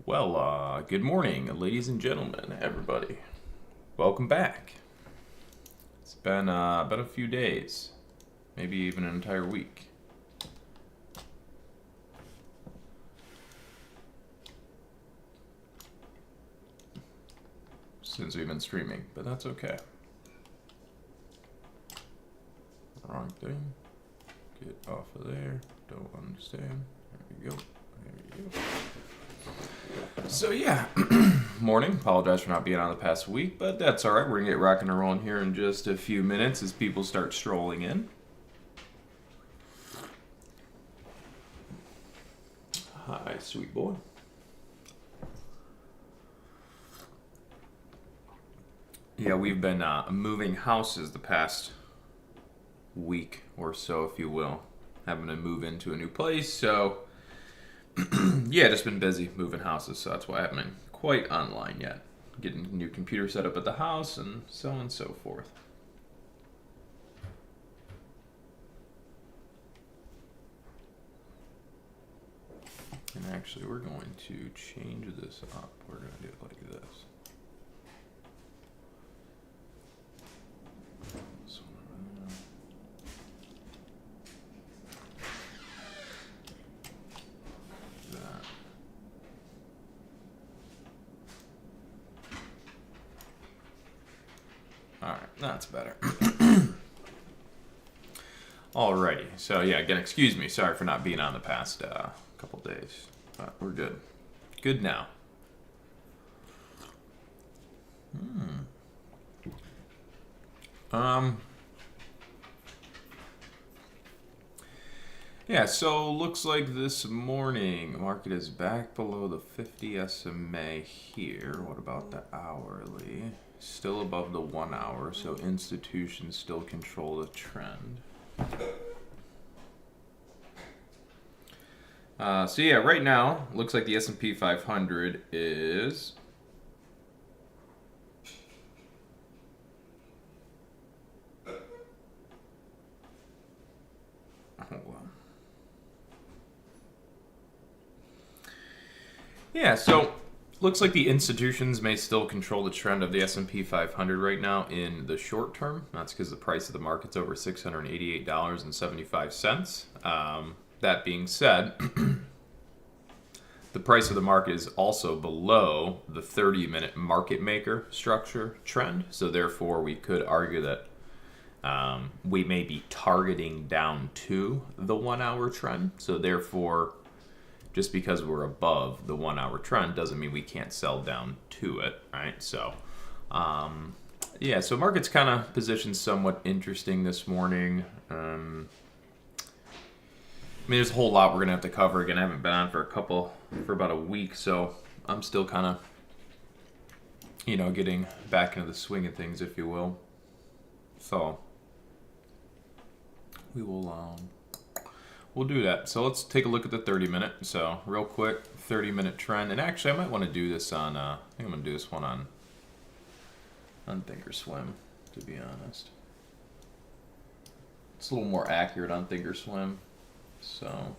Well, good morning, ladies and gentlemen, everybody. Welcome back. It's been a few days, maybe even an entire week. Since we've been streaming, but that's okay. Wrong thing. Get off of there. Don't understand. There we go. There we go. So yeah, morning. Apologize for not being on the past week, but that's all right. We're gonna get rocking and rolling here in just a few minutes as people start strolling in. Hi, sweet boy. Yeah, we've been moving houses the past week or so, if you will. Having to move into a new place, so yeah, just been busy moving houses, so that's why I haven't been quite online yet. Getting a new computer set up at the house and so on and so forth. And actually, we're going to change this up. We're going to do it like this. Alright, that's better. Alrighty, so yeah, again, excuse me. Sorry for not being on the past couple days. But we're good. Good now. Yeah, so looks like this morning market is back below the 50 SMA here. What about the hourly? Still above the 1 hour, so institutions still control the trend. So yeah, right now looks like the S&P 500 is yeah, so looks like the institutions may still control the trend of the S&P 500 right now in the short term. That's because the price of the market's over $688.75. That being said, the price of the market is also below the 30-minute market maker structure trend. So therefore, we could argue that we may be targeting down to the 1 hour trend. So therefore, just because we're above the 1 hour trend doesn't mean we can't sell down to it, right? So, yeah, so market's kind of positioned somewhat interesting this morning. I mean, there's a whole lot we're going to have to cover. Again, I haven't been on for about a week, so I'm still kind of, getting back into the swing of things, if you will. So, we'll do that. So let's take a look at the 30-minute. So real quick, 30-minute trend. And actually, I might want to do this on, I think I'm going to do this one on Thinkorswim, to be honest. It's a little more accurate on Thinkorswim. So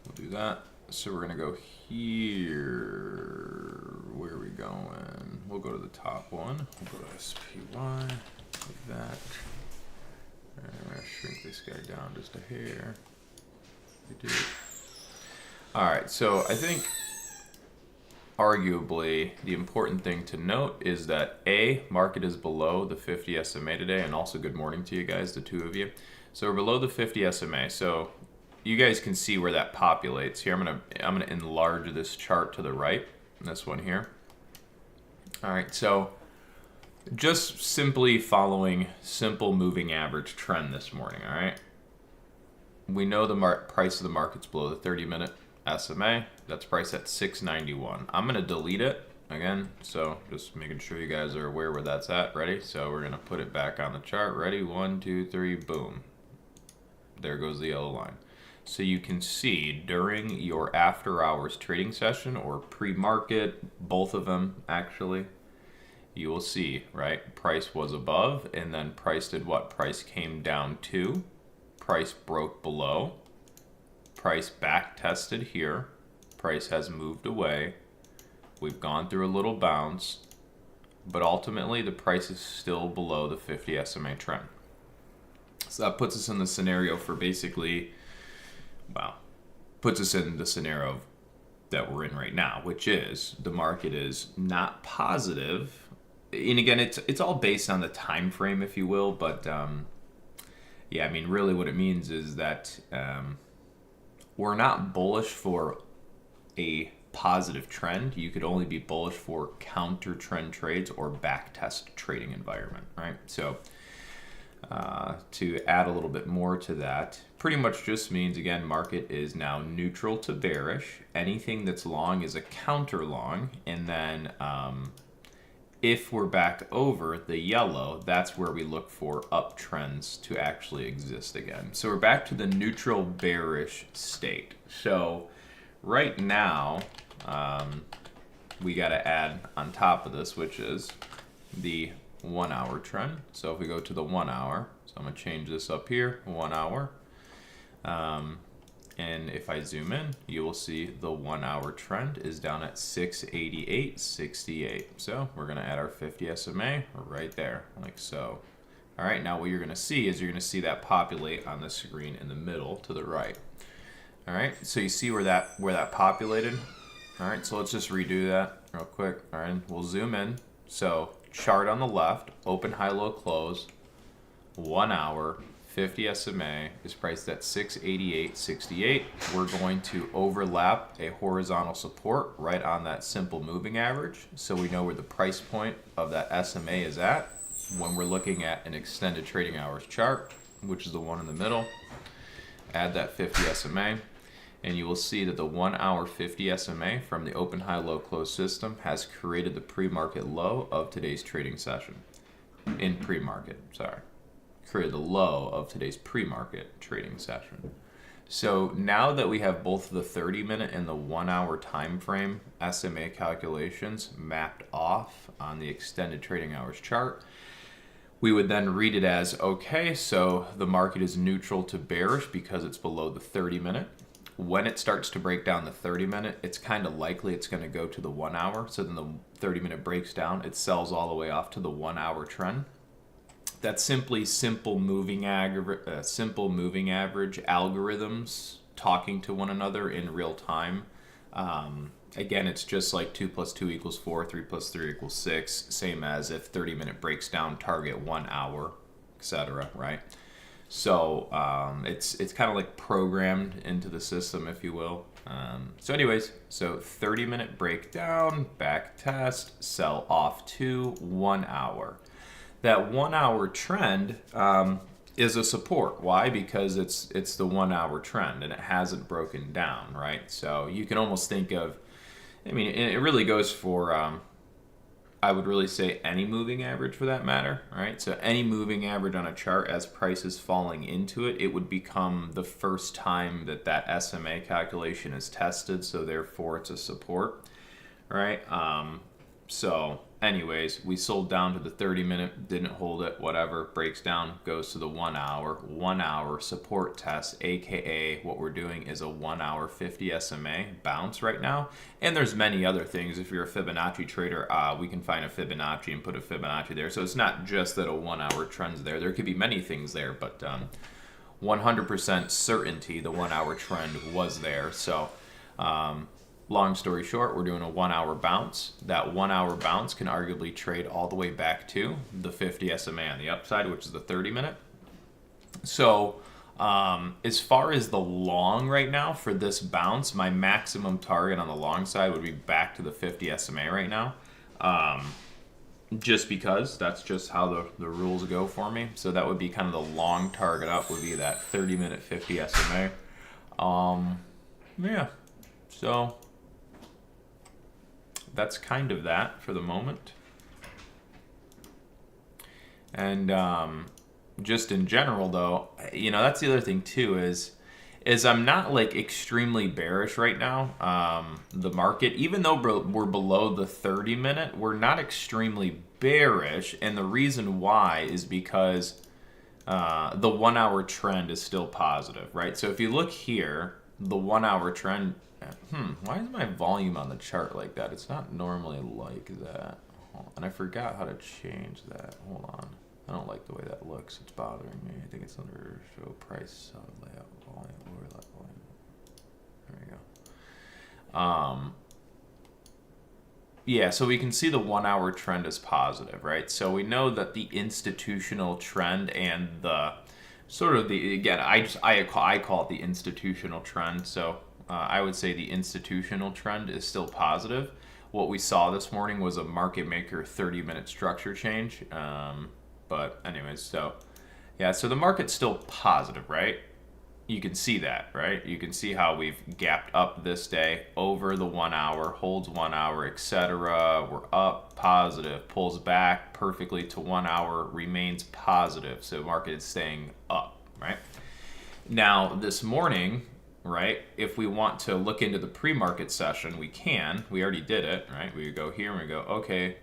we'll do that. So we're going to go here. Where are we going? We'll go to the top one. We'll go to SPY, like that. I'm going to shrink this guy down just a hair. We do. Alright, so I think arguably the important thing to note is that A, market is below the 50 SMA today, and also good morning to you guys, the two of you. So we're below the 50 SMA, so you guys can see where that populates. Here, I'm gonna enlarge this chart to the right, this one here. Alright, so just simply following simple moving average trend this morning, all right? We know the price of the market's below the 30-minute SMA. That's priced at 691. I'm going to delete it again, so just making sure you guys are aware where that's at. Ready? So we're going to put it back on the chart. Ready? 1, 2, 3, boom. There goes the yellow line. So you can see during your after hours trading session or pre-market, both of them actually, you will see, right? Price was above, and then price did what? Price came down to, price broke below, Price back tested here. Price has moved away. We've gone through a little bounce, but ultimately the price is still below the 50 SMA trend. So that puts us in the scenario for basically, well, puts us in the scenario that we're in right now, which is the market is not positive. And again, it's all based on the time frame, if you will, but yeah, I mean, really what it means is that we're not bullish for a positive trend. You could only be bullish for counter trend trades or back test trading environment, right? So to add a little bit more to that, pretty much just means, again, market is now neutral to bearish. Anything that's long is a counter long, and then if we're back over the yellow, that's where we look for uptrends to actually exist again. So we're back to the neutral bearish state. So right now, we got to add on top of this, which is the 1 hour trend. So if we go to the 1 hour, so I'm going to change this up here, 1 hour. And if I zoom in, you will see the 1 hour trend is down at 688.68. So we're going to add our 50 SMA right there, like so. All right, now what you're going to see is you're going to see that populate on the screen in the middle to the right. All right, so you see where that populated. All right, so let's just redo that real quick. All right, we'll zoom in. So chart on the left, open, high, low, close, 1 hour, 50 SMA is priced at 688.68. We're going to overlap a horizontal support right on that simple moving average, so we know where the price point of that SMA is at when we're looking at an extended trading hours chart, which is the one in the middle. Add that 50 SMA, and you will see that the 1 hour 50 SMA from the open, high, low, close system has created the pre-market low of today's trading session. In pre-market, sorry. Created the low of today's pre-market trading session. So now that we have both the 30-minute and the 1 hour time frame SMA calculations mapped off on the extended trading hours chart, we would then read it as, okay, so the market is neutral to bearish because it's below the 30-minute. When it starts to break down the 30-minute, it's kind of likely it's going to go to the 1 hour. So then the 30-minute breaks down, it sells all the way off to the 1 hour trend. That's simply simple moving average algorithms talking to one another in real time. Again, it's just like 2 + 2 = 4, 3 + 3 = 6, same as if 30-minute breaks down, target 1 hour, etc. Right? So it's kind of like programmed into the system, if you will. So anyways, so 30-minute breakdown, back test, sell off to 1 hour. That 1 hour trend is a support. Why? Because it's the 1 hour trend and it hasn't broken down, right? So you can almost think of, I mean, it really goes for, I would really say any moving average for that matter, right? So any moving average on a chart as price is falling into it, it would become the first time that that SMA calculation is tested, so therefore it's a support, right? So anyways, we sold down to the 30-minute, didn't hold it, whatever, breaks down, goes to the 1 hour. 1 hour support test, aka what we're doing is a 1 hour 50 SMA bounce right now. And there's many other things. If you're a Fibonacci trader, we can find a Fibonacci and put a Fibonacci there. So it's not just that a 1 hour trend's there. There could be many things there, but 100% certainty the 1 hour trend was there. So long story short, we're doing a 1 hour bounce. That 1 hour bounce can arguably trade all the way back to the 50 SMA on the upside, which is the 30-minute. So as far as the long right now for this bounce, my maximum target on the long side would be back to the 50 SMA right now. Just because that's just how the rules go for me. So that would be kind of the long target up would be that 30-minute 50 SMA. Yeah, so that's kind of that for the moment. And just in general though, you know, that's the other thing too is I'm not like extremely bearish right now. The market, even though we're below the 30-minute, we're not extremely bearish. And the reason why is because the 1 hour trend is still positive, right? So if you look here, the 1 hour trend. Why is my volume on the chart like that? It's not normally like that. And I forgot how to change that. Hold on. I don't like the way that looks. It's bothering me. I think it's under show price, layout, volume, overlap, volume. There we go. Yeah, so we can see the 1 hour trend is positive, right? So we know that the institutional trend and the sort of the, again, I call it the institutional trend. So I would say the institutional trend is still positive. What we saw this morning was a market maker 30-minute structure change. But anyways, so yeah, so the market's still positive, right? You can see that, right? You can see how we've gapped up this day over the 1 hour, holds 1 hour, etc. We're up, positive, pulls back perfectly to 1 hour, remains positive. So market is staying up, right? Now, this morning, right, if we want to look into the pre-market session, we can. We already did it, right? We go here and we go, okay,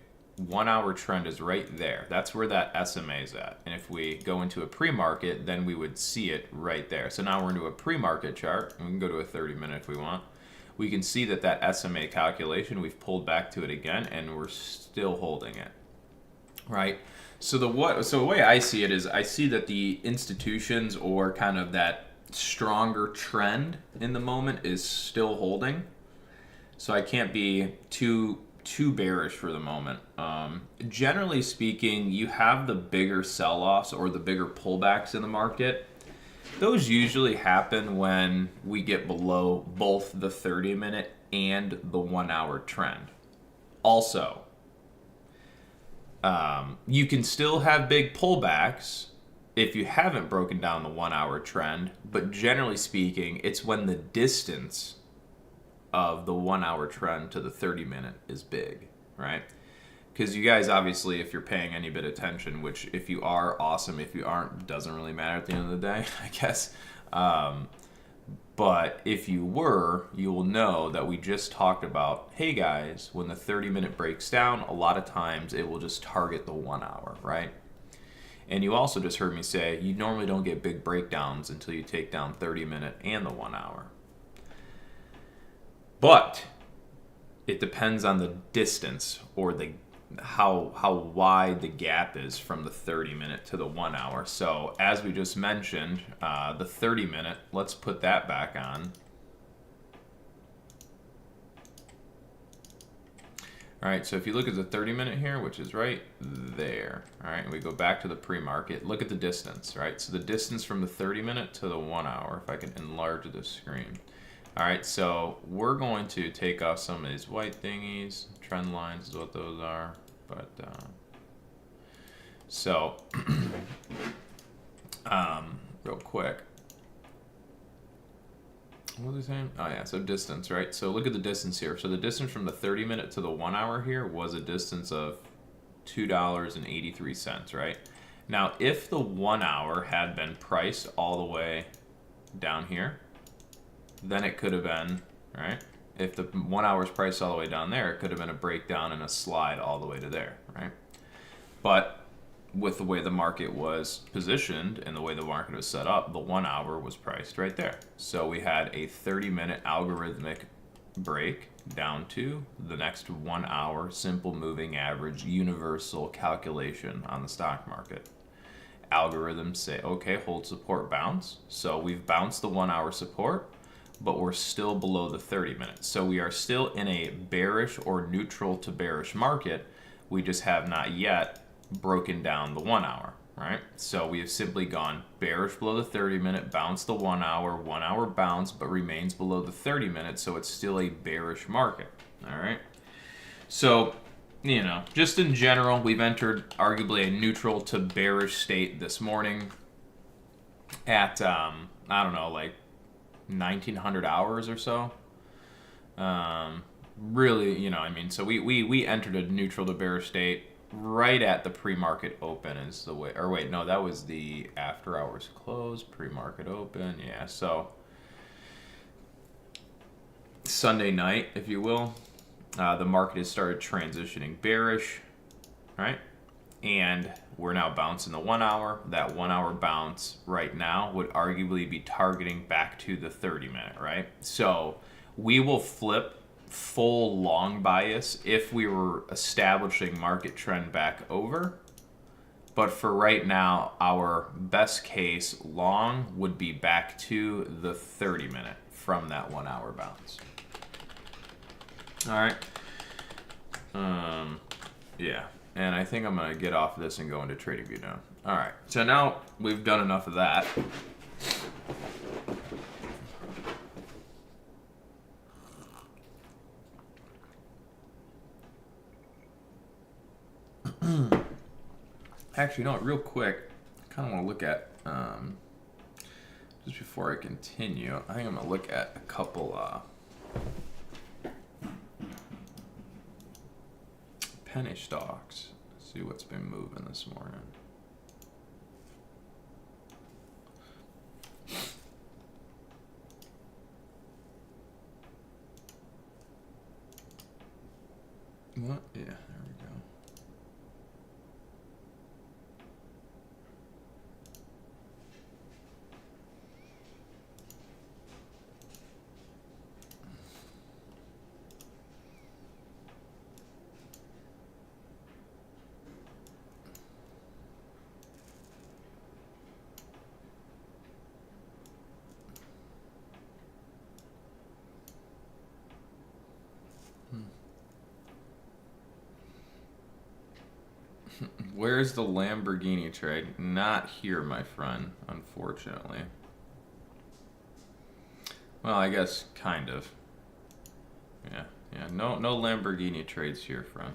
1 hour trend is right there. That's where that SMA is at. And if we go into a pre-market, then we would see it right there. So now we're into a pre-market chart. And we can go to a 30-minute if we want. We can see that that SMA calculation, we've pulled back to it again, and we're still holding it, right? So the way I see it is I see that the institutions or kind of that stronger trend in the moment is still holding. So I can't be too bearish for the moment. Generally speaking, you have the bigger sell-offs or the bigger pullbacks in the market. Those usually happen when we get below both the 30-minute and the 1 hour trend. Also, you can still have big pullbacks if you haven't broken down the 1 hour trend, but generally speaking, it's when the distance of the 1 hour trend to the 30-minute is big, right? Because you guys, obviously, if you're paying any bit of attention, which if you are, awesome. If you aren't, doesn't really matter at the end of the day, I guess. But if you were, you will know that we just talked about, hey guys, when the 30-minute breaks down, a lot of times it will just target the 1 hour, right? And you also just heard me say you normally don't get big breakdowns until you take down 30-minute and the 1 hour. But it depends on the distance or the how wide the gap is from the 30-minute to the 1 hour. So as we just mentioned, the 30-minute, let's put that back on. All right, so if you look at the 30-minute here, which is right there, all right, and we go back to the pre-market, look at the distance, right? So the distance from the 30-minute to the 1 hour, if I can enlarge the screen. All right, so we're going to take off some of these white thingies. Trend lines is what those are. But so real quick, what was I saying? Oh yeah, so distance, right? So look at the distance here. So the distance from the 30-minute to the 1 hour here was a distance of $2.83, right? Now, if the 1 hour had been priced all the way down here, then it could have been, right? If the 1 hour's priced all the way down there, it could have been a breakdown and a slide all the way to there, right? But with the way the market was positioned and the way the market was set up, the 1 hour was priced right there. So we had a 30-minute algorithmic break down to the next 1 hour simple moving average universal calculation on the stock market. Algorithms say, okay, hold support, bounce. So we've bounced the 1 hour support, but we're still below the 30 minutes. So we are still in a bearish or neutral to bearish market. We just have not yet broken down the 1 hour, right? So we have simply gone bearish below the 30-minute, bounced the 1 hour bounce, but remains below the 30 minutes. So it's still a bearish market, all right? So, you know, just in general, we've entered arguably a neutral to bearish state this morning at, I don't know, like 1900 hours or so. Really, you know, I mean, so we entered a neutral to bearish state right at the pre-market open is the way, or wait, no, that was the after hours close, pre-market open. Yeah, so Sunday night, if you will, the market has started transitioning bearish, right? and we're now bouncing the 1 hour. That 1 hour bounce right now would arguably be targeting back to the 30-minute, right? So we will flip full long bias if we were establishing market trend back over. But for right now, our best case long would be back to the 30-minute from that 1 hour bounce. All right. Yeah. And I think I'm going to get off of this and go into Trading View now. All right. So now we've done enough of that. Actually, no, real quick, I kind of want to look at, just before I continue, I think I'm going to look at a couple penny stocks. See what's been moving this morning. What? Yeah, there we go. Where's the Lamborghini trade? Not here, my friend, unfortunately. Well, I guess kind of. Yeah, no Lamborghini trades here, friend.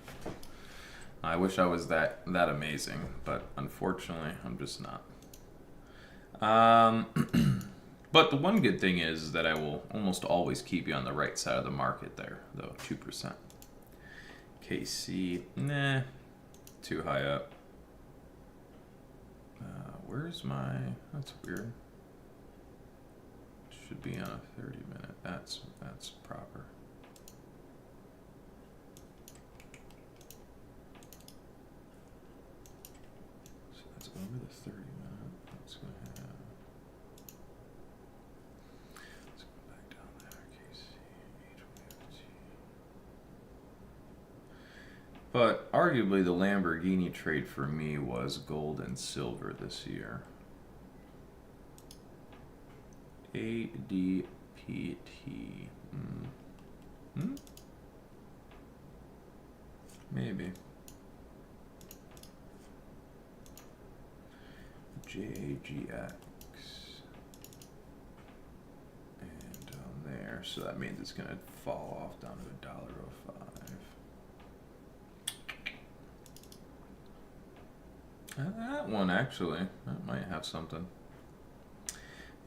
I wish I was that amazing, but unfortunately, I'm just not. But the one good thing is that I will almost always keep you on the right side of the market there, though, 2%. KC, nah, too high up. Where's my, that's weird. Should be on a 30-minute, that's proper. So that's over the 30-minute, let's go ahead. Let's go back down there, KC, HYFT. But arguably the Lamborghini trade for me was gold and silver this year. ADPT. Maybe. JGX. And down there. So that means it's going to fall off down to $1.05. That one actually, that might have something.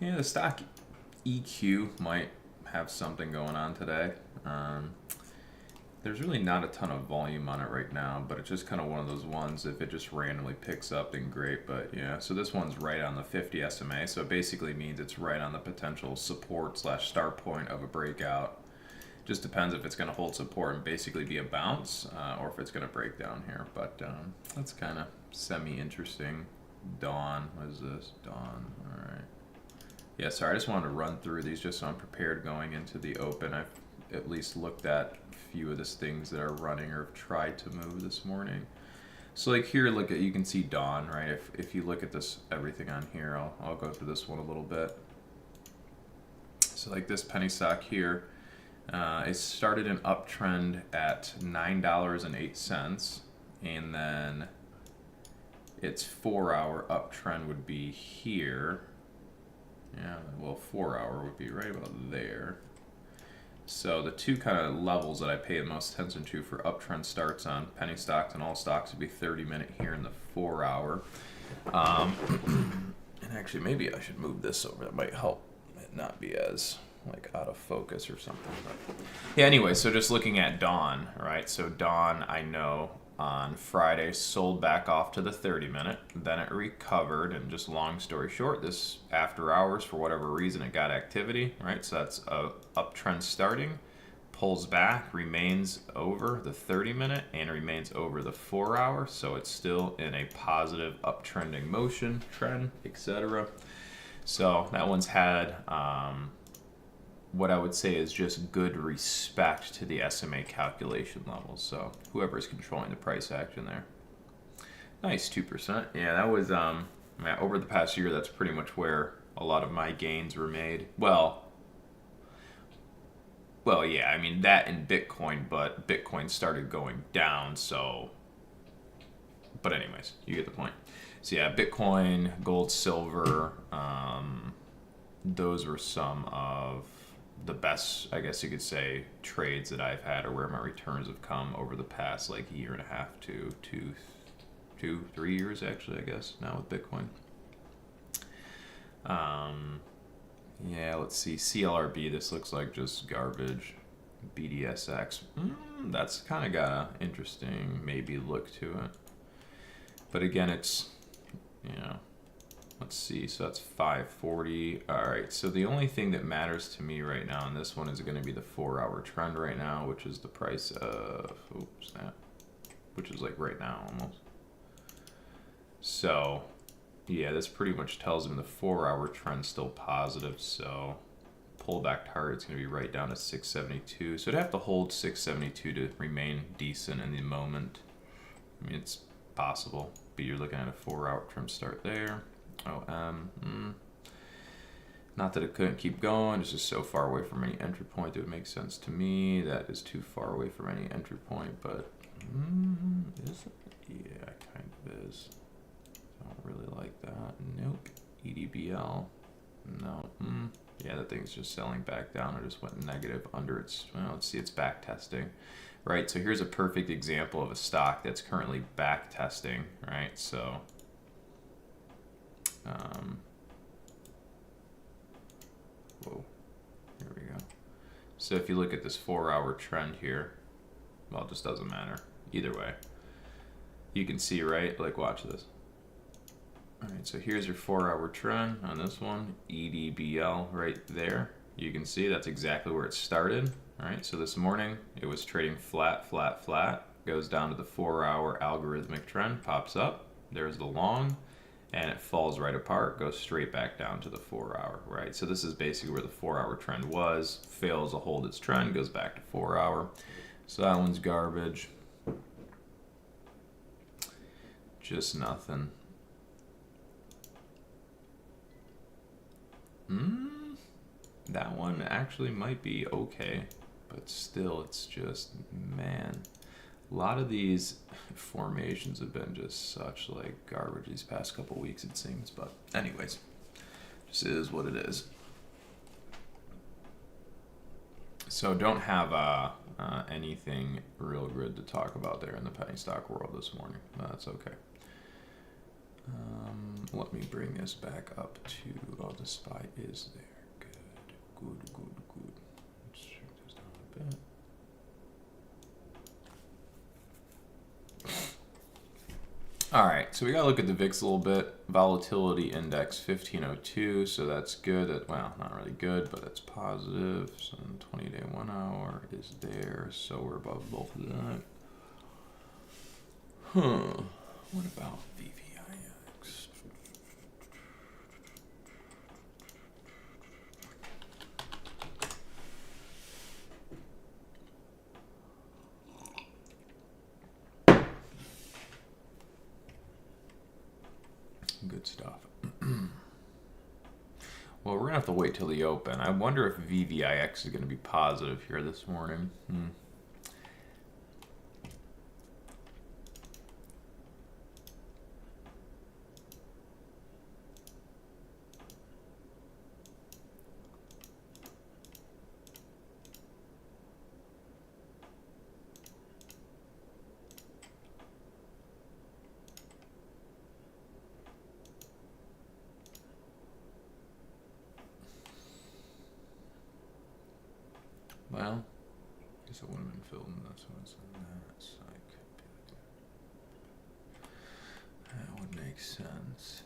Yeah, the stock EQ might have something going on today. There's really not a ton of volume on it right now, but it's just kind of one of those ones, if it just randomly picks up, then great. But yeah, so this one's right on the 50 SMA, so it basically means it's right on the potential support / start point of a breakout. Just depends if it's going to hold support and basically be a bounce, or if it's going to break down here. But that's kind of semi-interesting. Dawn, what is this? Dawn, all right. Yeah, sorry, I just wanted to run through these just so I'm prepared going into the open. I've at least looked at a few of the things that are running or have tried to move this morning. So like here, look at, you can see Dawn, right? If you look at this, everything on here, I'll go through this one a little bit. So like this penny stock here, it started an uptrend at $9.08, and then its 4-hour uptrend would be here. Yeah, well, 4-hour would be right about there. So the two kind of levels that I pay the most attention to for uptrend starts on penny stocks and all stocks would be 30-minute here in the 4-hour. And actually, maybe I should move this over. That might help it not be as like out of focus or something. But yeah, anyway, so just looking at Dawn, right? So Dawn, I know on Friday sold back off to the 30-minute, then it recovered, and just long story short, this after hours, for whatever reason, it got activity, right? So that's a uptrend starting, pulls back, remains over the 30-minute, and remains over the 4-hour. So it's still in a positive uptrending motion, trend, etc. So that one's had what I would say is just good respect to the SMA calculation levels. So whoever's controlling the price action there. Nice, 2%. Yeah, that was over the past year, that's pretty much where a lot of my gains were made. Well, yeah, I mean that in Bitcoin, but Bitcoin started going down, so. But anyways, you get the point. So yeah, Bitcoin, gold, silver, those were some of the best, I guess you could say, trades that I've had, or where my returns have come over the past like year and a half to 3 years actually, I guess, now with Bitcoin. Yeah, let's see. CLRB, this looks like just garbage. BDSX, that's kind of got an interesting maybe look to it. But again, it's, let's see. So that's 540. All right. So the only thing that matters to me right now on this one is going to be the 4-hour trend right now, which is the price of, which is like right now almost. So yeah, this pretty much tells me the 4-hour trend's still positive. So pullback target's going to be right down to 672. So it'd have to hold 672 to remain decent in the moment. I mean, it's possible, but you're looking at a 4-hour trim start there. Not that it couldn't keep going, it's just so far away from any entry point that would make sense to me. That is too far away from any entry point, but is it? Yeah, kind of is. Don't really like that. Nope. EDBL. No. Yeah, that thing's just selling back down. It just went negative under its, well, let's see, it's back testing. Right, so here's a perfect example of a stock that's currently back testing, right? So, whoa, here we go. So if you look at this 4-hour trend here, well, it just doesn't matter. Either way, you can see, right? Like, watch this. All right, so here's your 4-hour trend on this one, EDBL right there. You can see that's exactly where it started. All right, so this morning it was trading flat, flat, flat, goes down to the 4-hour algorithmic trend, pops up, there's the long, and it falls right apart, goes straight back down to the 4-hour, right? So this is basically where the 4-hour trend was, fails to hold its trend, goes back to 4-hour. So that one's garbage. Just nothing. That one actually might be okay. But still, it's just, man, a lot of these formations have been just such like garbage these past couple weeks, it seems. But anyways, just is what it is. So don't have anything real good to talk about there in the penny stock world this morning. That's okay. Let me bring this back up to, oh, the SPY is there. Good. Let's check this down a bit. All right, so we gotta look at the VIX a little bit. Volatility index 1502, so that's good. Well, not really good, but it's positive. So 20-day 1 hour is there, so we're above both of that. What about VVIX? Good stuff. Well, we're gonna have to wait till the open. I wonder if VVIX is gonna be positive here this morning. Well, I guess I wouldn't have been filled in this one, so that's like, that would make sense.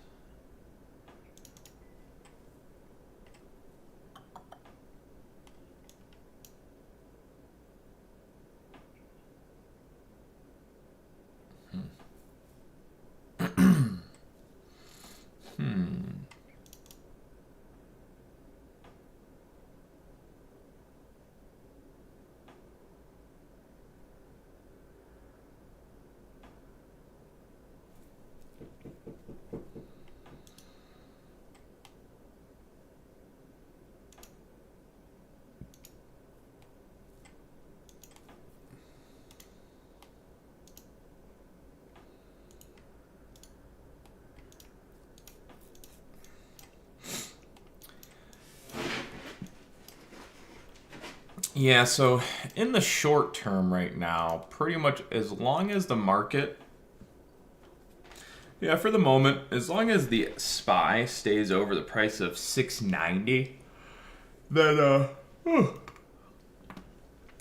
Yeah, so in the short term right now, pretty much as long as the market, yeah, for the moment, as long as the SPY stays over the price of 690, then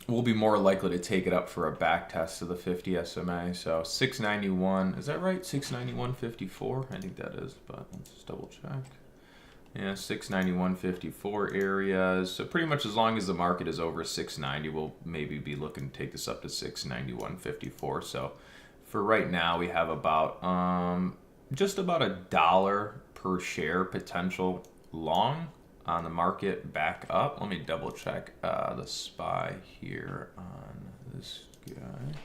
we'll be more likely to take it up for a back test of the 50 SMA. So 691, is that right? 691.54? I think that is, but let's just double check. Yeah, 691.54 areas. So pretty much as long as the market is over 690, we'll maybe be looking to take this up to 691.54. So for right now, we have about just about $1 per share potential long on the market back up. Let me double check the SPY here on this guy.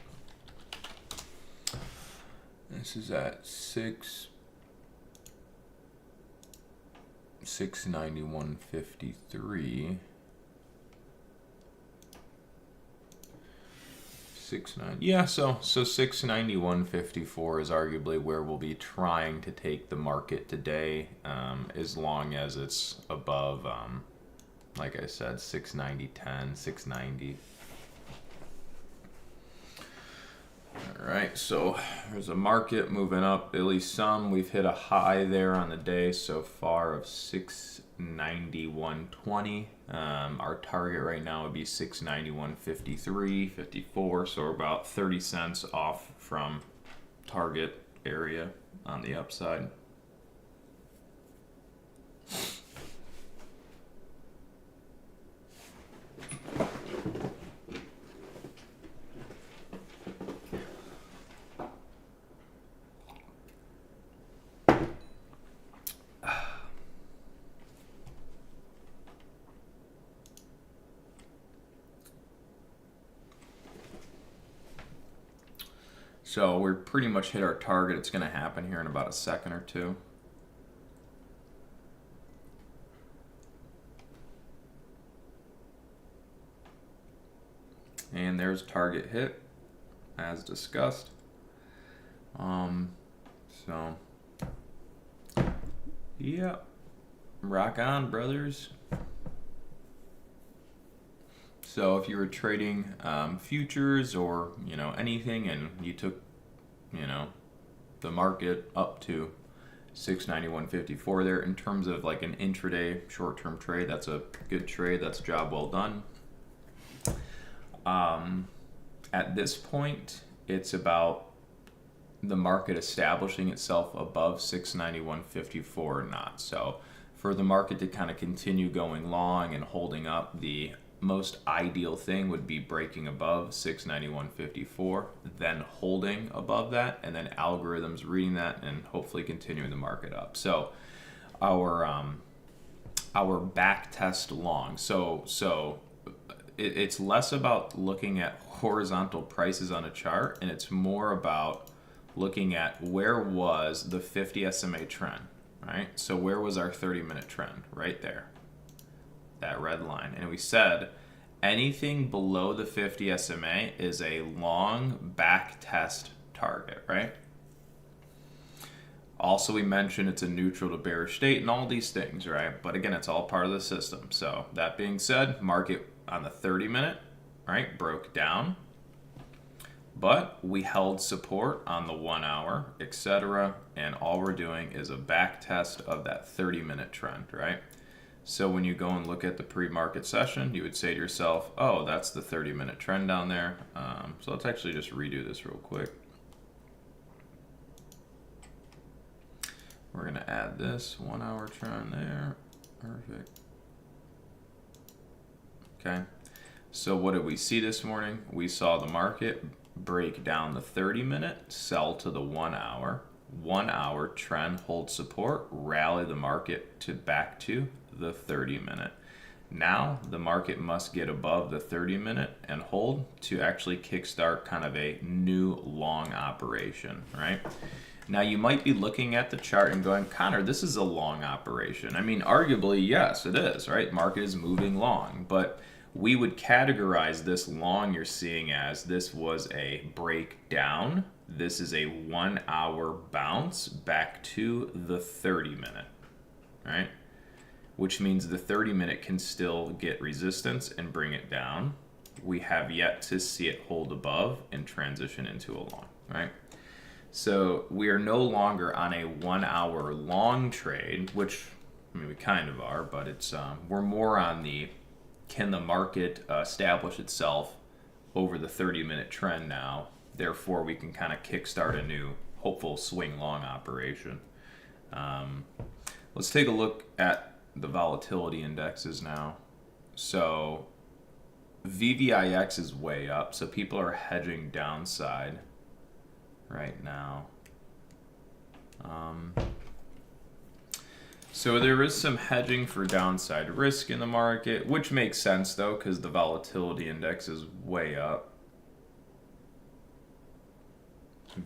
This is at 691.53. 69. Yeah, so 691.54 is arguably where we'll be trying to take the market today, as long as it's above, like I said, 690.10, 690. All right, so there's a market moving up, at least some. We've hit a high there on the day so far of 691.20. Our target right now would be 691.53, 54, so we're about 30 cents off from target area on the upside. So we're pretty much hit our target. It's going to happen here in about a second or two. And there's target hit, as discussed. So, yeah, rock on, brothers. So if you were trading futures or anything, and you took the market up to 691.54 there, in terms of like an intraday short-term trade, that's a good trade. That's a job well done. At this point, it's about the market establishing itself above 691.54 or not. So for the market to kind of continue going long and holding up, the most ideal thing would be breaking above 691.54, then holding above that, and then algorithms reading that and hopefully continuing the market up. So our back test long. So it's less about looking at horizontal prices on a chart, and it's more about looking at where was the 50 SMA trend, right? So where was our 30-minute trend? Right there, that red line. And we said anything below the 50 SMA is a long back test target, right? Also, we mentioned it's a neutral to bearish state and all these things, right? But again, it's all part of the system. So that being said, market on the 30-minute, right, broke down. But we held support on the 1 hour, etc. And all we're doing is a back test of that 30-minute trend, right? So when you go and look at the pre-market session, you would say to yourself, oh, that's the 30-minute trend down there. So let's actually just redo this real quick. We're going to add this 1 hour trend there. Perfect. Okay. So what did we see this morning? We saw the market break down the 30-minute, sell to the 1 hour. 1 hour trend hold support, rally the market to back to the 30-minute. Now the market must get above the 30-minute and hold to actually kickstart kind of a new long operation, right? Now you might be looking at the chart and going, Connor, this is a long operation. I mean, arguably, yes, it is, right? Market is moving long, but we would categorize this long you're seeing as this was a breakdown. This is a 1 hour bounce back to the 30-minute, right? Which means the 30-minute can still get resistance and bring it down. we have yet to see it hold above and transition into a long, right? So we are no longer on a 1 hour long trade, which, I mean, we kind of are, but it's we're more on the, can the market establish itself over the 30-minute trend now? Therefore, we can kind of kickstart a new hopeful swing long operation. Let's take a look at the volatility indexes now. So VVIX is way up, so people are hedging downside right now. So there is some hedging for downside risk in the market, which makes sense though, because the volatility index is way up.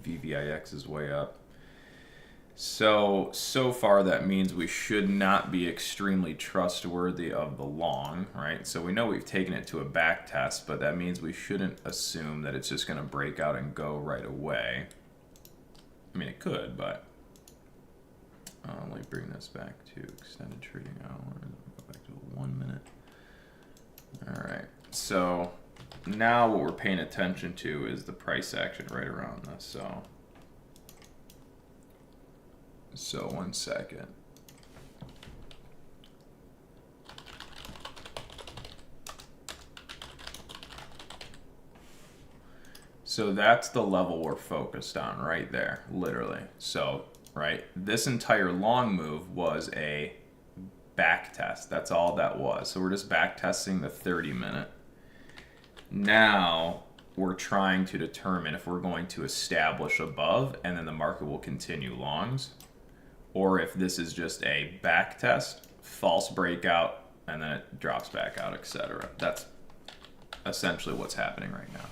VVIX is way up. So far that means we should not be extremely trustworthy of the long, right? So we know we've taken it to a back test, but that means we shouldn't assume that it's just going to break out and go right away. I mean, it could, but let me bring this back to extended trading hour. Go back to 1 minute. All right. So now what we're paying attention to is the price action right around this. So 1 second. So that's the level we're focused on right there, literally. So, right, this entire long move was a back test. That's all that was. So we're just back testing the 30-minute. Now we're trying to determine if we're going to establish above and then the market will continue longs, or if this is just a back test, false breakout, and then it drops back out, etc. That's essentially what's happening right now.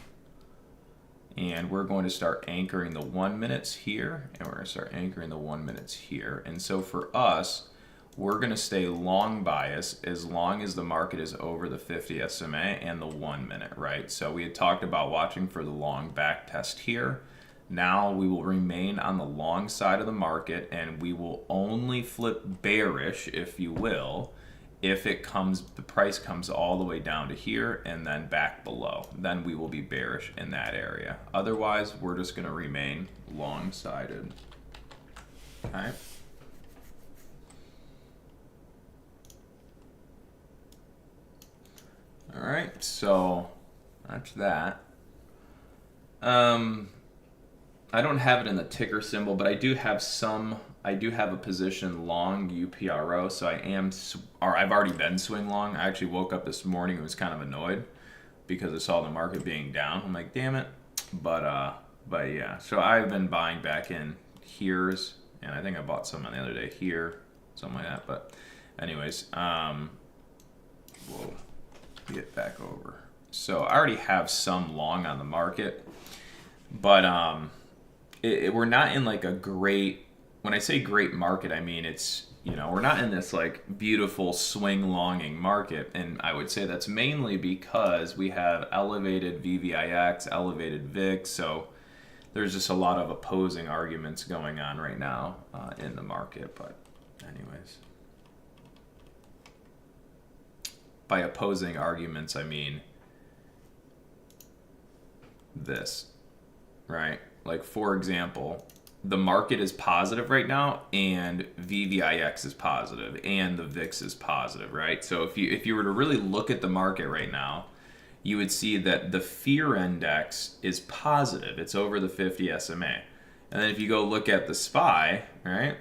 And we're going to start anchoring the 1 minutes here, and we're going to start anchoring the 1 minutes here. And so for us, we're going to stay long bias as long as the market is over the 50 SMA and the 1 minute, right? So we had talked about watching for the long back test here. Now we will remain on the long side of the market, and we will only flip bearish, if you will, if it comes, the price comes all the way down to here and then back below. Then we will be bearish in that area. Otherwise, we're just going to remain long-sided. Okay. All right, so that's that. I don't have it in the ticker symbol, but I do have a position long UPRO, so I've already been swing long. I actually woke up this morning and was kind of annoyed because I saw the market being down. I'm like, damn it. But yeah, so I've been buying back in here's, and I think I bought some on the other day here, something like that. But anyways, we'll get back over. So I already have some long on the market, but we're not in like a great, when I say great market, I mean it's, we're not in this like beautiful swing longing market. And I would say that's mainly because we have elevated VVIX, elevated VIX. So there's just a lot of opposing arguments going on right now in the market. But anyways, by opposing arguments, I mean this, right? Like, for example, the market is positive right now, and VVIX is positive, and the VIX is positive, right? So if you were to really look at the market right now, you would see that the fear index is positive. It's over the 50 SMA. And then if you go look at the SPY, right?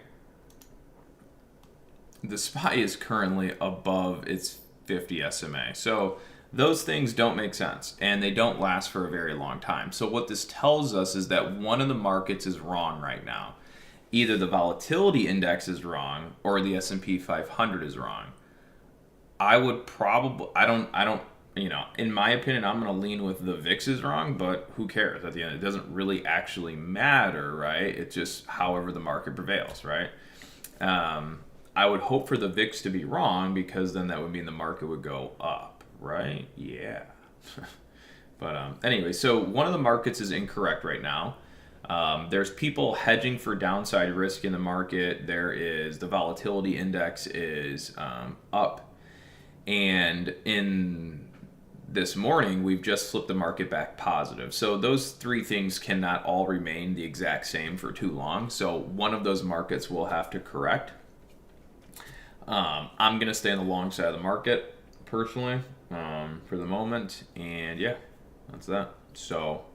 The SPY is currently above its 50 SMA. So those things don't make sense, and they don't last for a very long time. So what this tells us is that one of the markets is wrong right now. Either the volatility index is wrong or the S&P 500 is wrong. I would probably, I don't, in my opinion, I'm going to lean with the VIX is wrong, but who cares? At the end, it doesn't really actually matter, right? It's just however the market prevails, right? I would hope for the VIX to be wrong, because then that would mean the market would go up. Right? Yeah. But anyway, so one of the markets is incorrect right now. There's people hedging for downside risk in the market. There is, the volatility index is up. And in this morning, we've just flipped the market back positive. So those three things cannot all remain the exact same for too long. So one of those markets will have to correct. I'm going to stay on the long side of the market personally for the moment. And yeah, that's that. So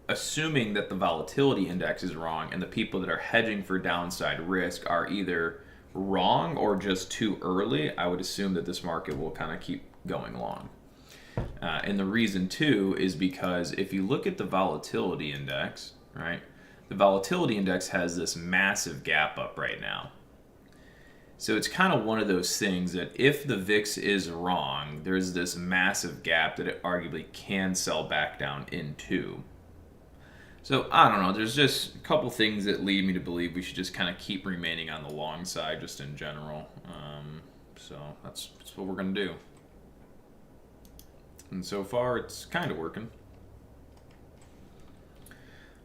assuming that the volatility index is wrong and the people that are hedging for downside risk are either wrong or just too early, I would assume that this market will kind of keep going long. And the reason too is because if you look at the volatility index, right, the volatility index has this massive gap up right now. So it's kind of one of those things that if the VIX is wrong, there's this massive gap that it arguably can sell back down into. So I don't know, there's just a couple things that lead me to believe we should just kind of keep remaining on the long side just in general. So that's what we're going to do. And so far, it's kind of working.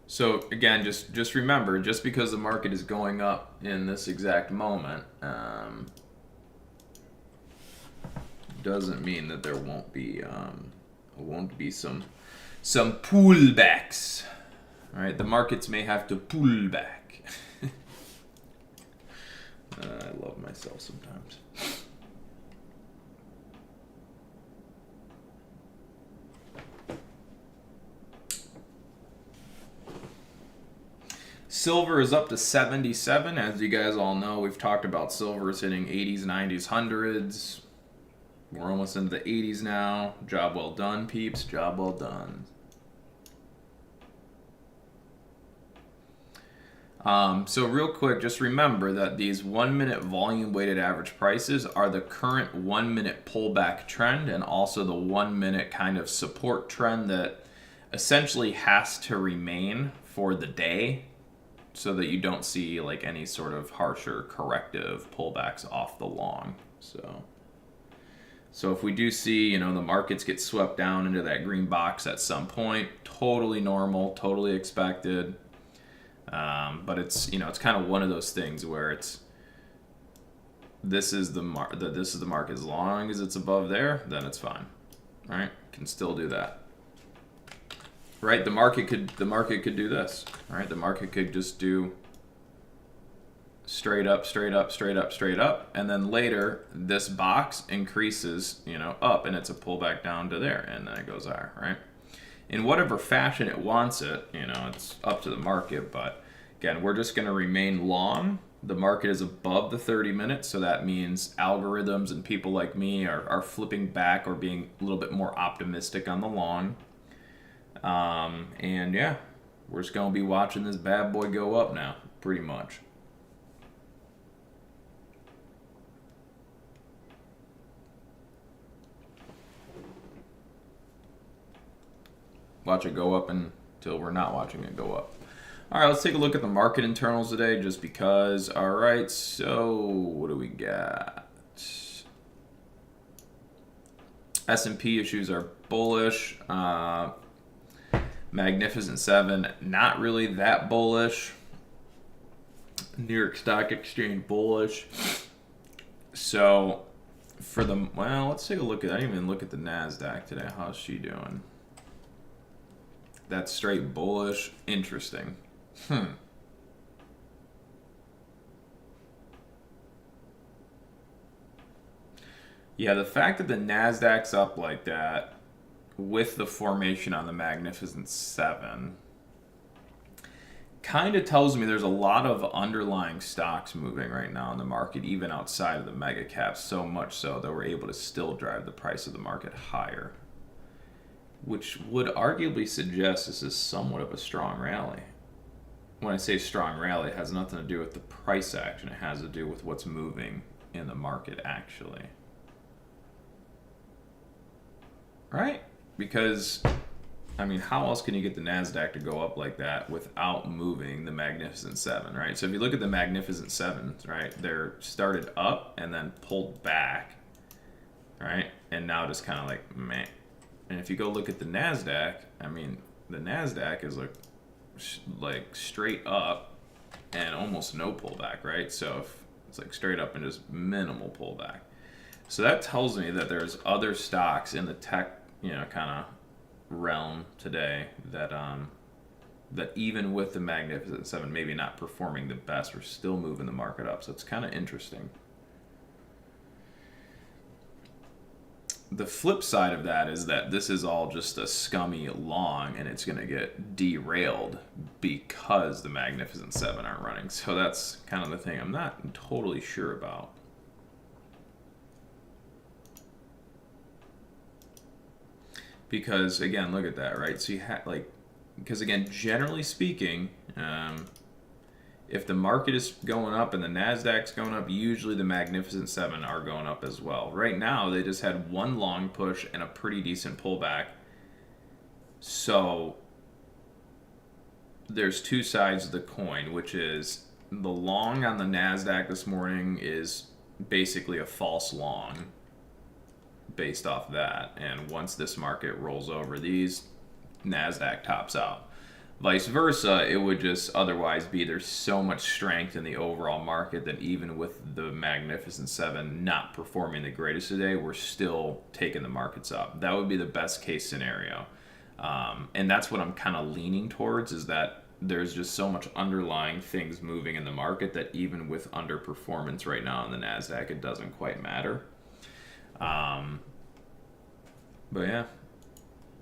So again, just remember, just because the market is going up in this exact moment, doesn't mean that there won't be some pullbacks. All right, the markets may have to pull back. I love myself sometimes. Silver is up to 77. As you guys all know, we've talked about silver is hitting 80s, 90s, 100s. We're almost into the 80s now. Job well done, peeps. Job well done. So real quick, just remember that these 1 minute volume weighted average prices are the current 1 minute pullback trend and also the 1 minute kind of support trend that essentially has to remain for the day, so that you don't see like any sort of harsher corrective pullbacks off the long. So if we do see, the markets get swept down into that green box at some point, totally normal, totally expected. But it's kind of one of those things where this is the market as long as it's above there, then it's fine. Right? Can still do that. Right, the market could do this. Right, the market could just do straight up, straight up, straight up, straight up, and then later this box increases, up, and it's a pullback down to there, and then it goes higher. Right, in whatever fashion it wants it, it's up to the market. But again, we're just going to remain long. The market is above the 30 minutes, so that means algorithms and people like me are flipping back or being a little bit more optimistic on the long. And yeah, we're just going to be watching this bad boy go up now, pretty much. Watch it go up until we're not watching it go up. All right, let's take a look at the market internals today just because. All right, so what do we got? S&P issues are bullish. Magnificent Seven, not really that bullish. New York Stock Exchange, bullish. So, let's take a look at, I didn't even look at the NASDAQ today. How's she doing? That's straight bullish. Interesting. Yeah, the fact that the NASDAQ's up like that, with the formation on the Magnificent Seven, kind of tells me there's a lot of underlying stocks moving right now in the market, even outside of the mega caps, so much so that we're able to still drive the price of the market higher, which would arguably suggest this is somewhat of a strong rally. When I say strong rally, it has nothing to do with the price action. It has to do with what's moving in the market actually. Right? Because, how else can you get the NASDAQ to go up like that without moving the Magnificent Seven, right? So if you look at the Magnificent Seven, right, they're started up and then pulled back, right? And now just kind of like, meh. And if you go look at the NASDAQ, the NASDAQ is like straight up and almost no pullback, right? So if it's like straight up and just minimal pullback. So that tells me that there's other stocks in the tech kind of realm today that that even with the Magnificent Seven maybe not performing the best, we're still moving the market up. So it's kind of interesting. The flip side of that is that this is all just a scummy long, and it's going to get derailed because the Magnificent Seven aren't running. So that's kind of the thing I'm not totally sure about. Because again, look at that, right? So you have because again, generally speaking, if the market is going up and the Nasdaq's going up, usually the Magnificent Seven are going up as well. Right now, they just had one long push and a pretty decent pullback. So there's two sides of the coin, which is the long on the Nasdaq this morning is basically a false long based off that. And once this market rolls over these, Nasdaq tops out. Vice versa, it would just otherwise be there's so much strength in the overall market that even with the Magnificent Seven not performing the greatest today, we're still taking the markets up. That would be the best case scenario. And that's what I'm kind of leaning towards, is that there's just so much underlying things moving in the market that even with underperformance right now in the NASDAQ, it doesn't quite matter. But yeah.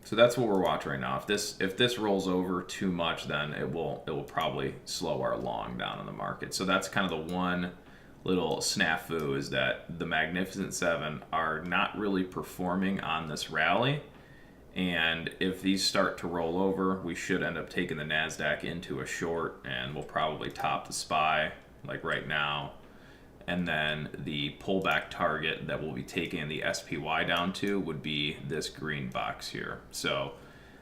So that's what we're watching right now. If this rolls over too much, then it will probably slow our long down in the market. So that's kind of the one little snafu, is that the Magnificent Seven are not really performing on this rally. And if these start to roll over, we should end up taking the NASDAQ into a short, and we'll probably top the SPY like right now. And then the pullback target that we'll be taking the SPY down to would be this green box here. So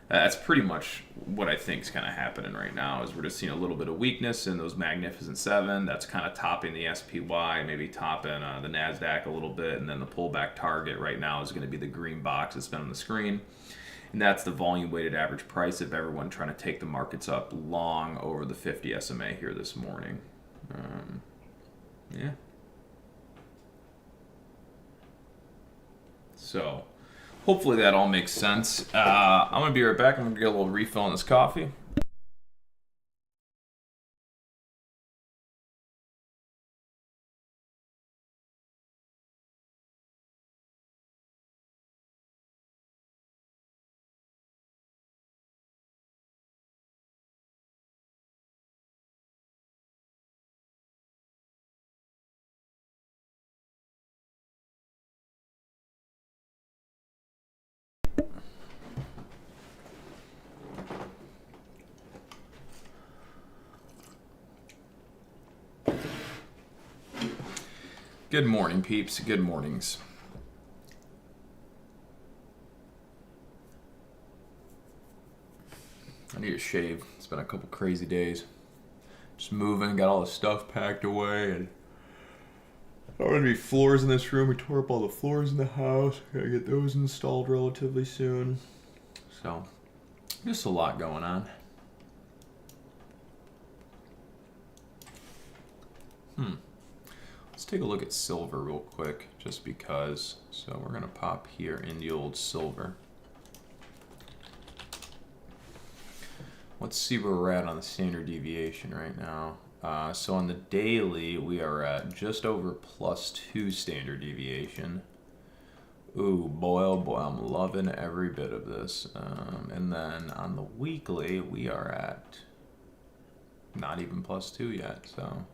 that's pretty much what I think is kind of happening right now, is we're just seeing a little bit of weakness in those Magnificent Seven. That's kind of topping the SPY, maybe topping the NASDAQ a little bit. And then the pullback target right now is going to be the green box that's been on the screen. And that's the volume weighted average price of everyone trying to take the markets up long over the 50 SMA here this morning. Yeah. So hopefully that all makes sense. I'm going to be right back. I'm going to get a little refill on this coffee. Good morning, peeps. Good mornings. I need a shave. It's been a couple crazy days. Just moving, got all the stuff packed away, and there are going to be floors in this room. We tore up all the floors in the house. Gotta get those installed relatively soon. So, just a lot going on. Let's take a look at silver real quick, just because. So we're going to pop here in the old silver. Let's see where we're at on the standard deviation right now. So on the daily, we are at just over +2 standard deviation. Ooh, boy, oh boy, I'm loving every bit of this. And then on the weekly, we are at not even +2 yet. So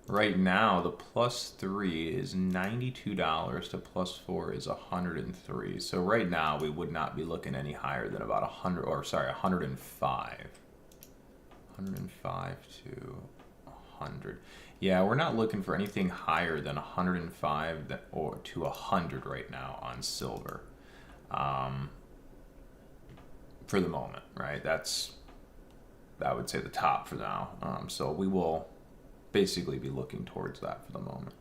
right now, the +3 is $92 to +4 is 103. So right now, we would not be looking any higher than about 105. 105 to 100. Yeah, we're not looking for anything higher than 105 or to 100 right now on silver. For the moment, right? That's, I would say, the top for now. So we will basically be looking towards that for the moment.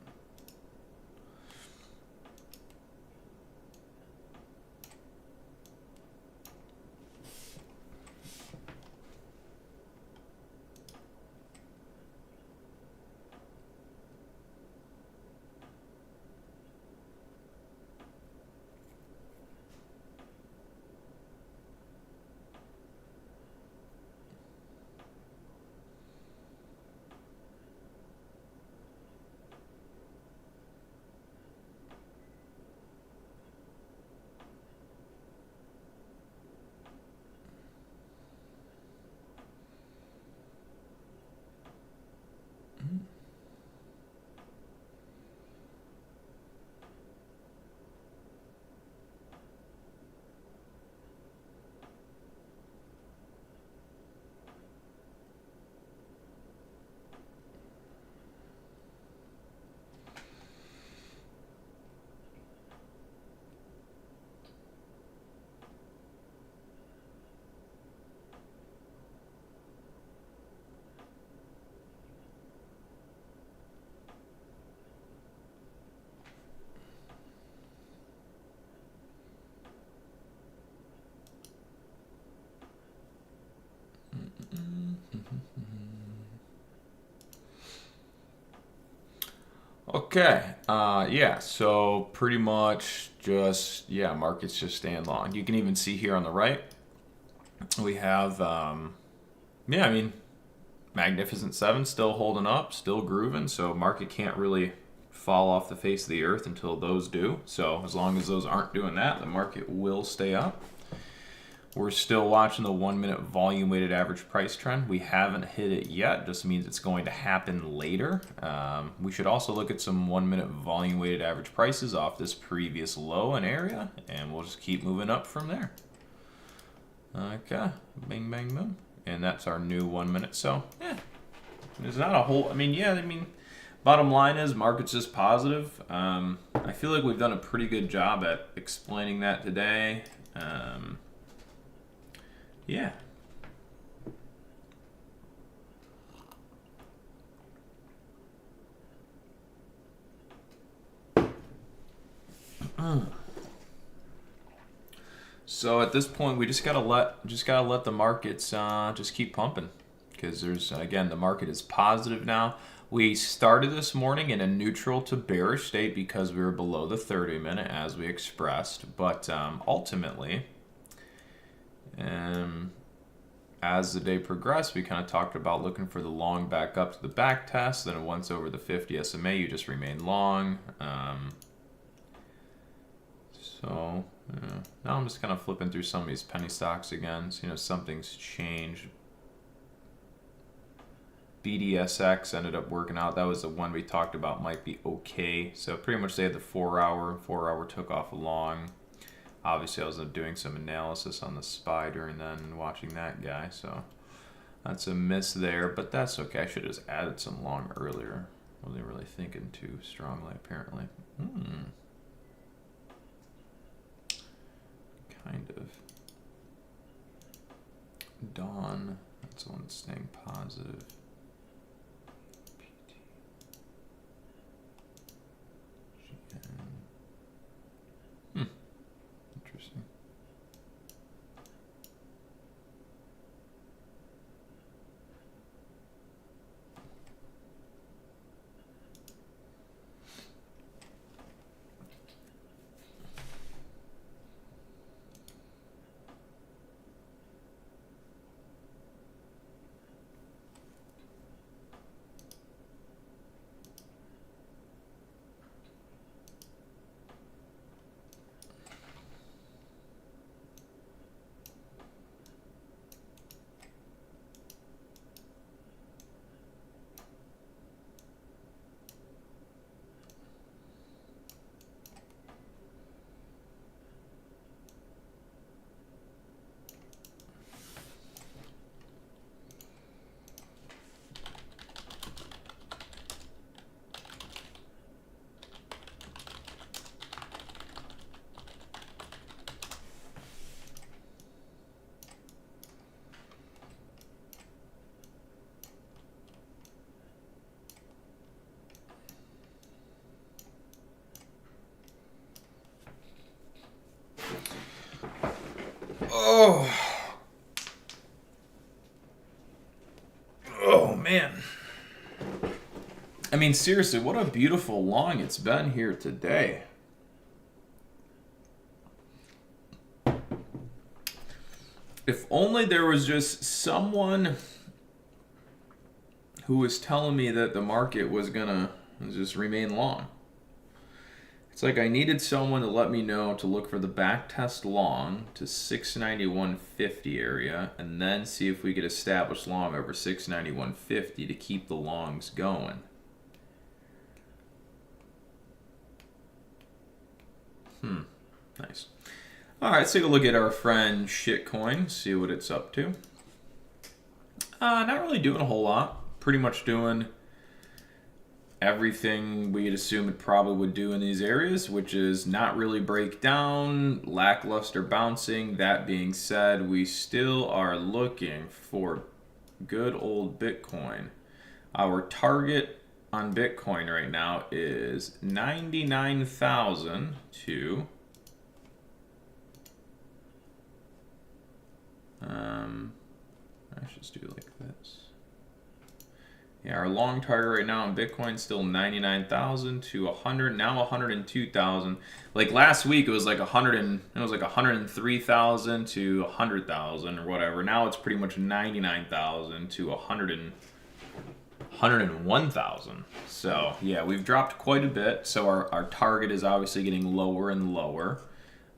Okay. Yeah. So pretty much just, yeah, markets just staying long. You can even see here on the right, we have, yeah, I mean, Magnificent Seven still holding up, still grooving. So market can't really fall off the face of the earth until those do. So as long as those aren't doing that, the market will stay up. We're still watching the 1 minute volume weighted average price trend. We haven't hit it yet, just means it's going to happen later. We should also look at some 1 minute volume weighted average prices off this previous low and area, and we'll just keep moving up from there. Okay, bang, bang, boom. And that's our new 1 minute. So, yeah, there's not a whole, bottom line is market's just positive. I feel like we've done a pretty good job at explaining that today. Yeah. So at this point, we just gotta let the markets just keep pumping, because there's, again, the market is positive now. We started this morning in a neutral to bearish state because we were below the 30-minute as we expressed, but ultimately, as the day progressed, we kind of talked about looking for the long back up to the back test. Then once over the 50 SMA, you just remain long. So now I'm just kind of flipping through some of these penny stocks again. So, something's changed. BDSX ended up working out. That was the one we talked about might be okay. So pretty much they had the 4 hour. 4 hour took off a long. Obviously, I was doing some analysis on the SPY during then and watching that guy, so that's a miss there, but that's okay. I should have just added some long earlier. Wasn't really thinking too strongly, apparently. Kind of. Dawn, that's the one that's staying positive. Interesting. Oh man. Seriously, what a beautiful long it's been here today. If only there was just someone who was telling me that the market was gonna just remain long. It's like I needed someone to let me know to look for the back test long to 691.50 area, and then see if we could establish long over 691.50 to keep the longs going. Nice. All right, let's take a look at our friend Shitcoin, see what it's up to. Not really doing a whole lot. Pretty much doing everything we'd assume it probably would do in these areas, which is not really break down, lackluster bouncing. That being said, we still are looking for good old Bitcoin. Our target on Bitcoin right now is 99,000 to I should just do it like this. Yeah, our long target right now in Bitcoin still 99,000 to 100, now 102,000. Like last week it was like 100 and it was like 103,000 to 100,000 or whatever. Now it's pretty much 99,000 to 101,000. So, yeah, we've dropped quite a bit. So our target is obviously getting lower and lower.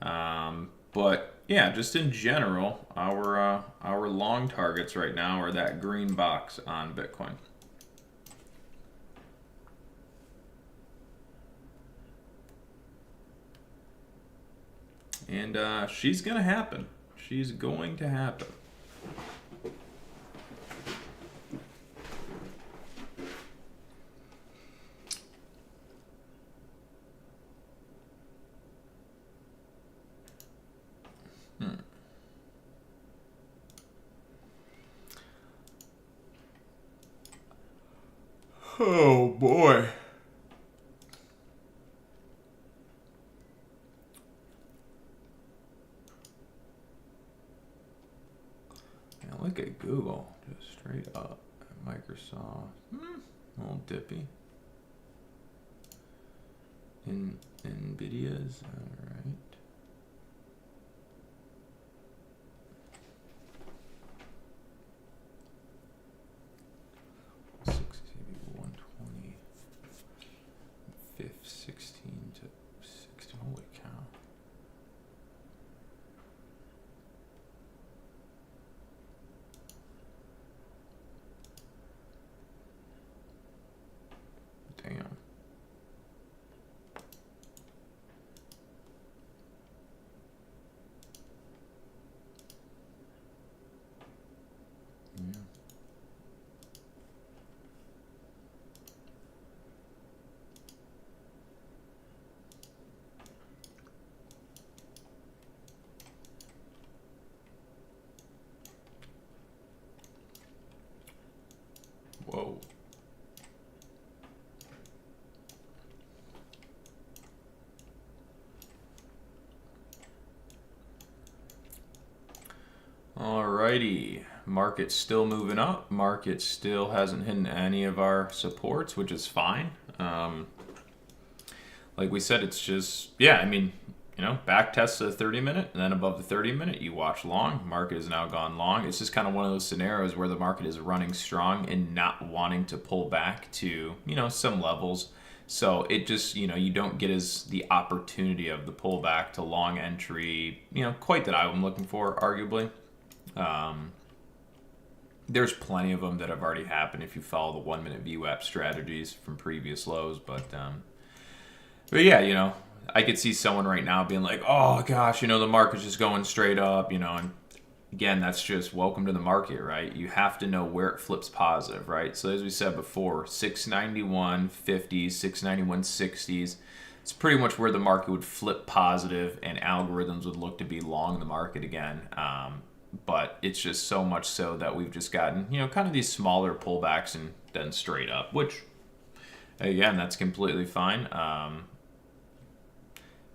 But yeah, just in general, our long targets right now are that green box on Bitcoin. And she's going to happen. She's going to happen. Oh boy. Yeah, look at Google, just straight up. Microsoft, a little dippy. Nvidia's, all right. Fifth, 16 to 60. Holy cow. Damn. Yeah. Whoa. Alrighty. Market's still moving up. Market still hasn't hit any of our supports, which is fine. Like we said, it's just, yeah, I mean, back tests the 30-minute, and then above the 30-minute, you watch long. Market has now gone long. It's just kind of one of those scenarios where the market is running strong and not wanting to pull back to, some levels. So it just, you don't get as the opportunity of the pullback to long entry, quite that I'm looking for, arguably. There's plenty of them that have already happened if you follow the 1-minute VWAP strategies from previous lows, but yeah, I could see someone right now being like, oh gosh, the market's just going straight up, and again, that's just welcome to the market, right? You have to know where it flips positive, right? So as we said before, 691.50s, 691.60s, it's pretty much where the market would flip positive and algorithms would look to be long the market again. But it's just so much so that we've just gotten, kind of these smaller pullbacks and then straight up, which, again, that's completely fine.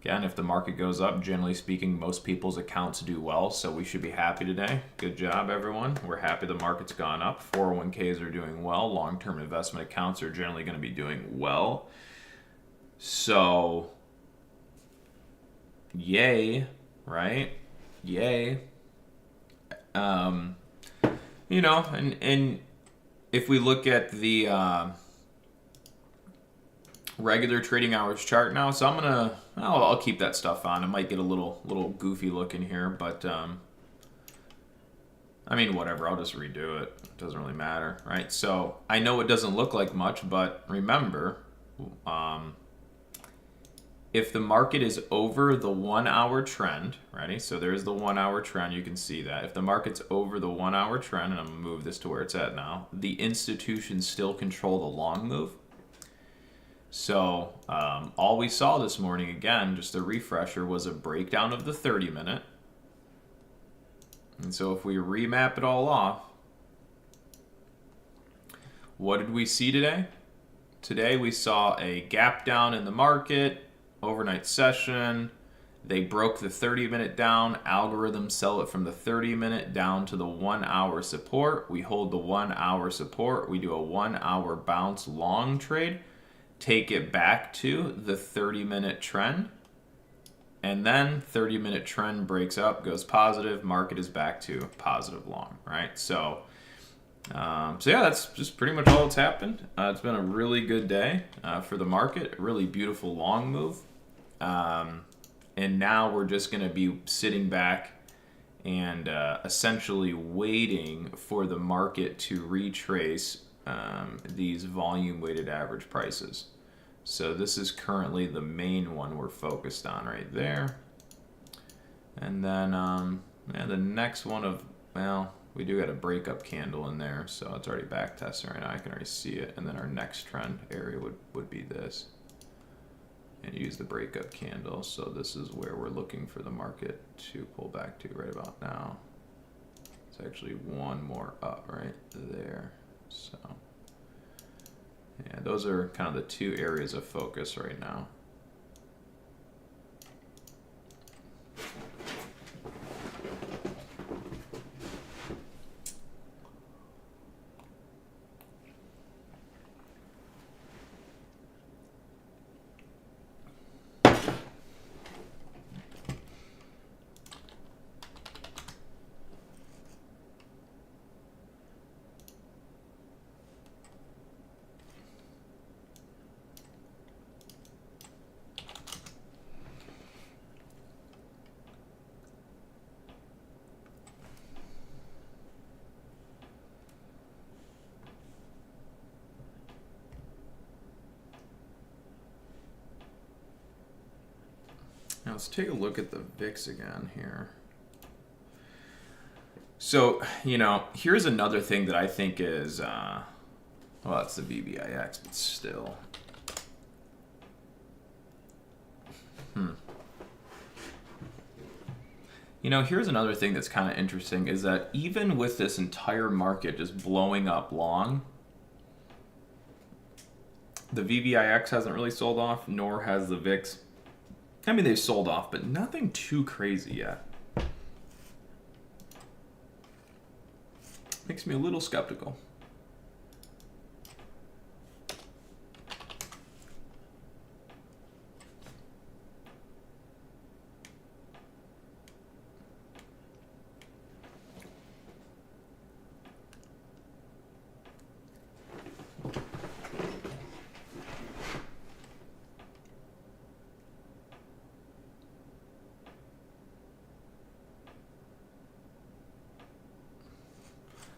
Again, if the market goes up, generally speaking, most people's accounts do well, so we should be happy today. Good job, everyone. We're happy the market's gone up. 401ks are doing well. Long-term investment accounts are generally going to be doing well. So, yay, right? Yay. And if we look at the regular trading hours chart now, so I'll keep that stuff on. It might get a little goofy look in here, but I mean, whatever, I'll just redo it. It doesn't really matter, right? So I know it doesn't look like much, but remember, if the market is over the 1 hour trend, ready? So there's the 1 hour trend, you can see that. If the market's over the 1 hour trend, and I'm gonna move this to where it's at now, the institutions still control the long move. So all we saw this morning, again, just a refresher, was a breakdown of the 30-minute. And so if we remap it all off, what did we see today? Today we saw a gap down in the market, overnight session, They broke the 30-minute down. Algorithms sell it from the 30-minute down to the 1 hour support. We hold the 1 hour support. We do a 1 hour bounce long trade, take it back to the 30-minute trend, and then 30-minute trend breaks up, goes positive, market is back to positive long, right? So yeah, that's just pretty much all that's happened. It's been a really good day for the market, a really beautiful long move. And now we're just going to be sitting back and essentially waiting for the market to retrace these volume weighted average prices. So this is currently the main one we're focused on right there. And then yeah, the next one of, well, we do got a breakup candle in there, so it's already back testing right now. I can already see it. And then our next trend area would be this. And use the breakup candle. So this is where we're looking for the market to pull back to right about now. It's actually one more up right there. So yeah, those are kind of the two areas of focus right now. Now let's take a look at the VIX again here. So, you know, here's another thing that I think is, well, it's the VBIX, but still. You know, here's another thing that's kind of interesting is that even with this entire market just blowing up long, the VBIX hasn't really sold off, nor has the VIX. I mean, they've sold off, but nothing too crazy yet. Makes me a little skeptical.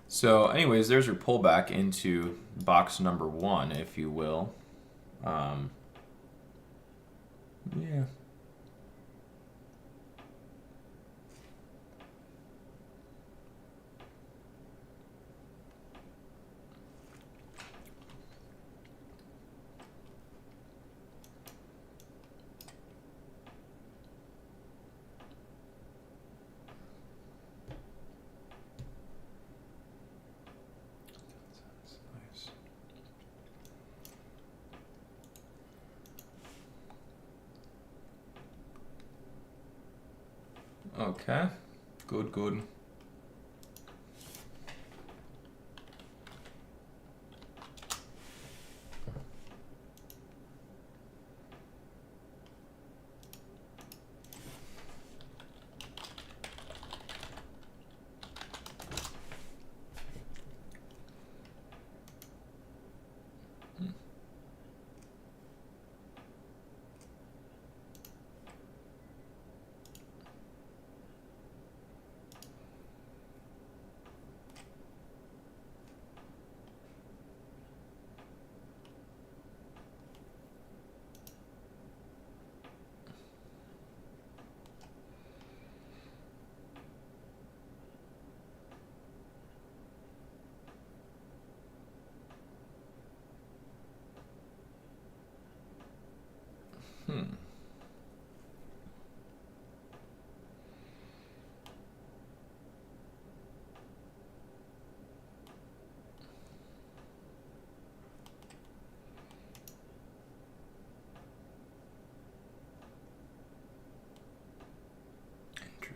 So anyways, there's your pullback into box number one, if you will. Yeah. Okay, good.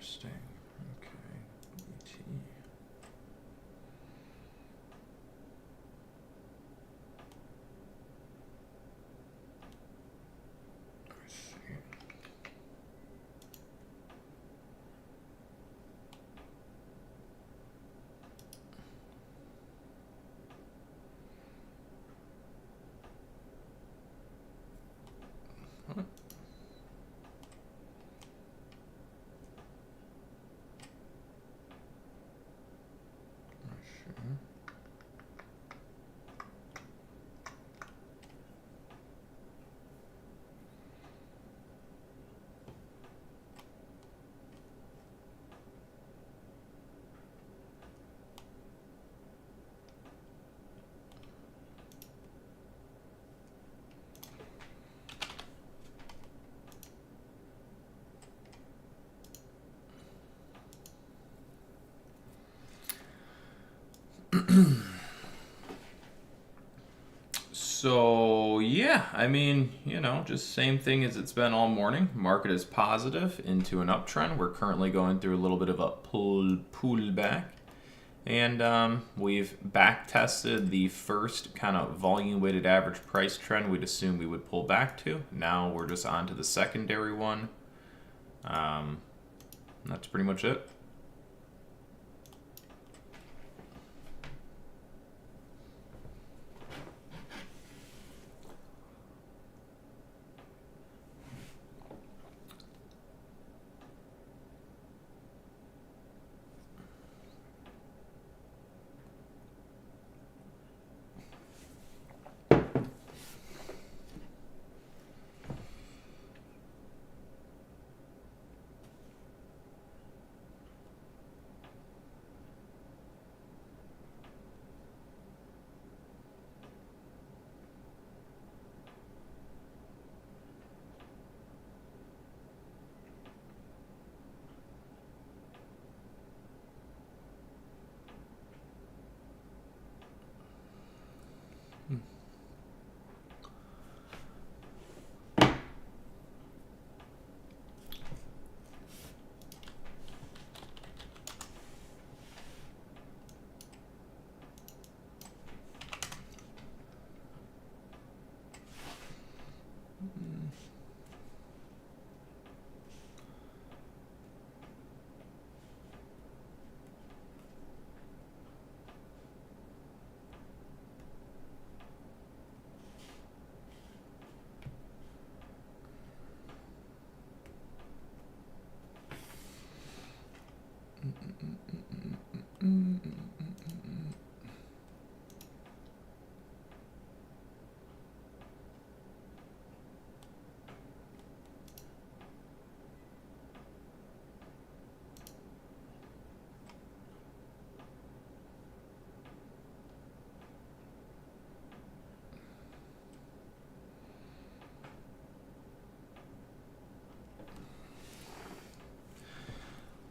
Interesting. Okay. ET. Let's see. What? Sure. So yeah, I mean, just same thing as it's been all morning. Market is positive into an uptrend. We're currently going through a little bit of a pullback, and we've back tested the first kind of volume weighted average price trend we'd assume we would pull back to. Now we're just on to the secondary one. That's pretty much it.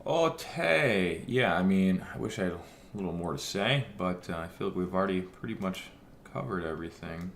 Okay, yeah, I mean, I wish I had a little more to say, but I feel like we've already pretty much covered everything.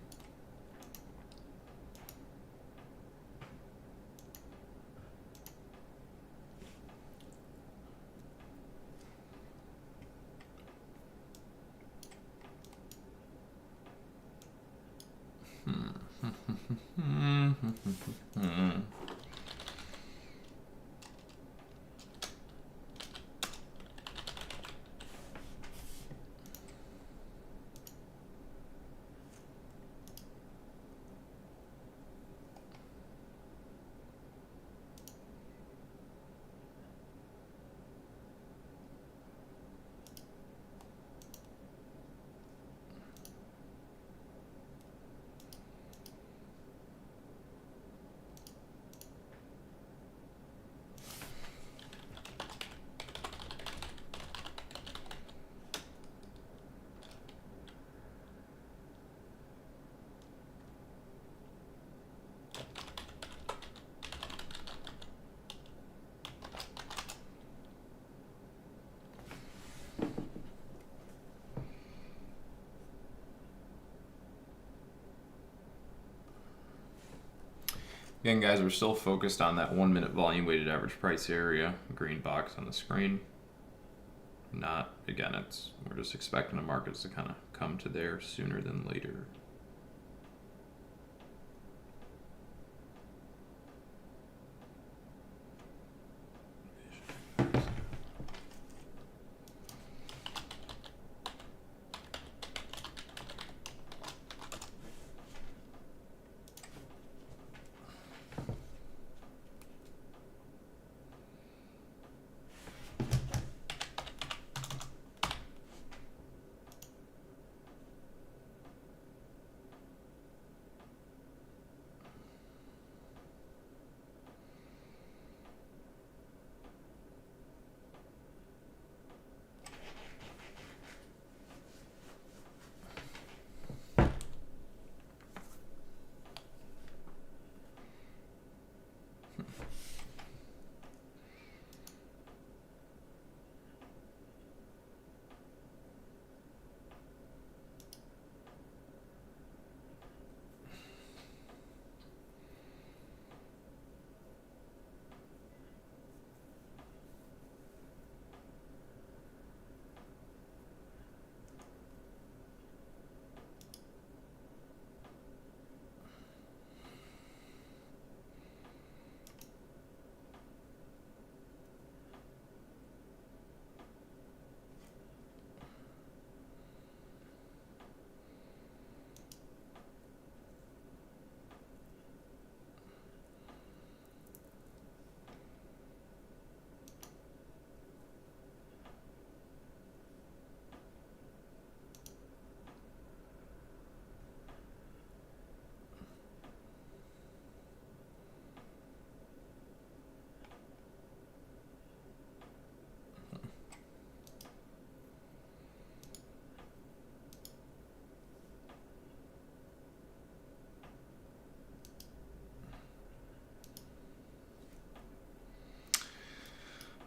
Again, guys, we're still focused on that 1 minute volume weighted average price area, green box on the screen. Not, again, we're just expecting the markets to kind of come to there sooner than later.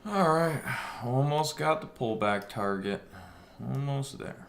All right, almost got the pullback target. Almost there.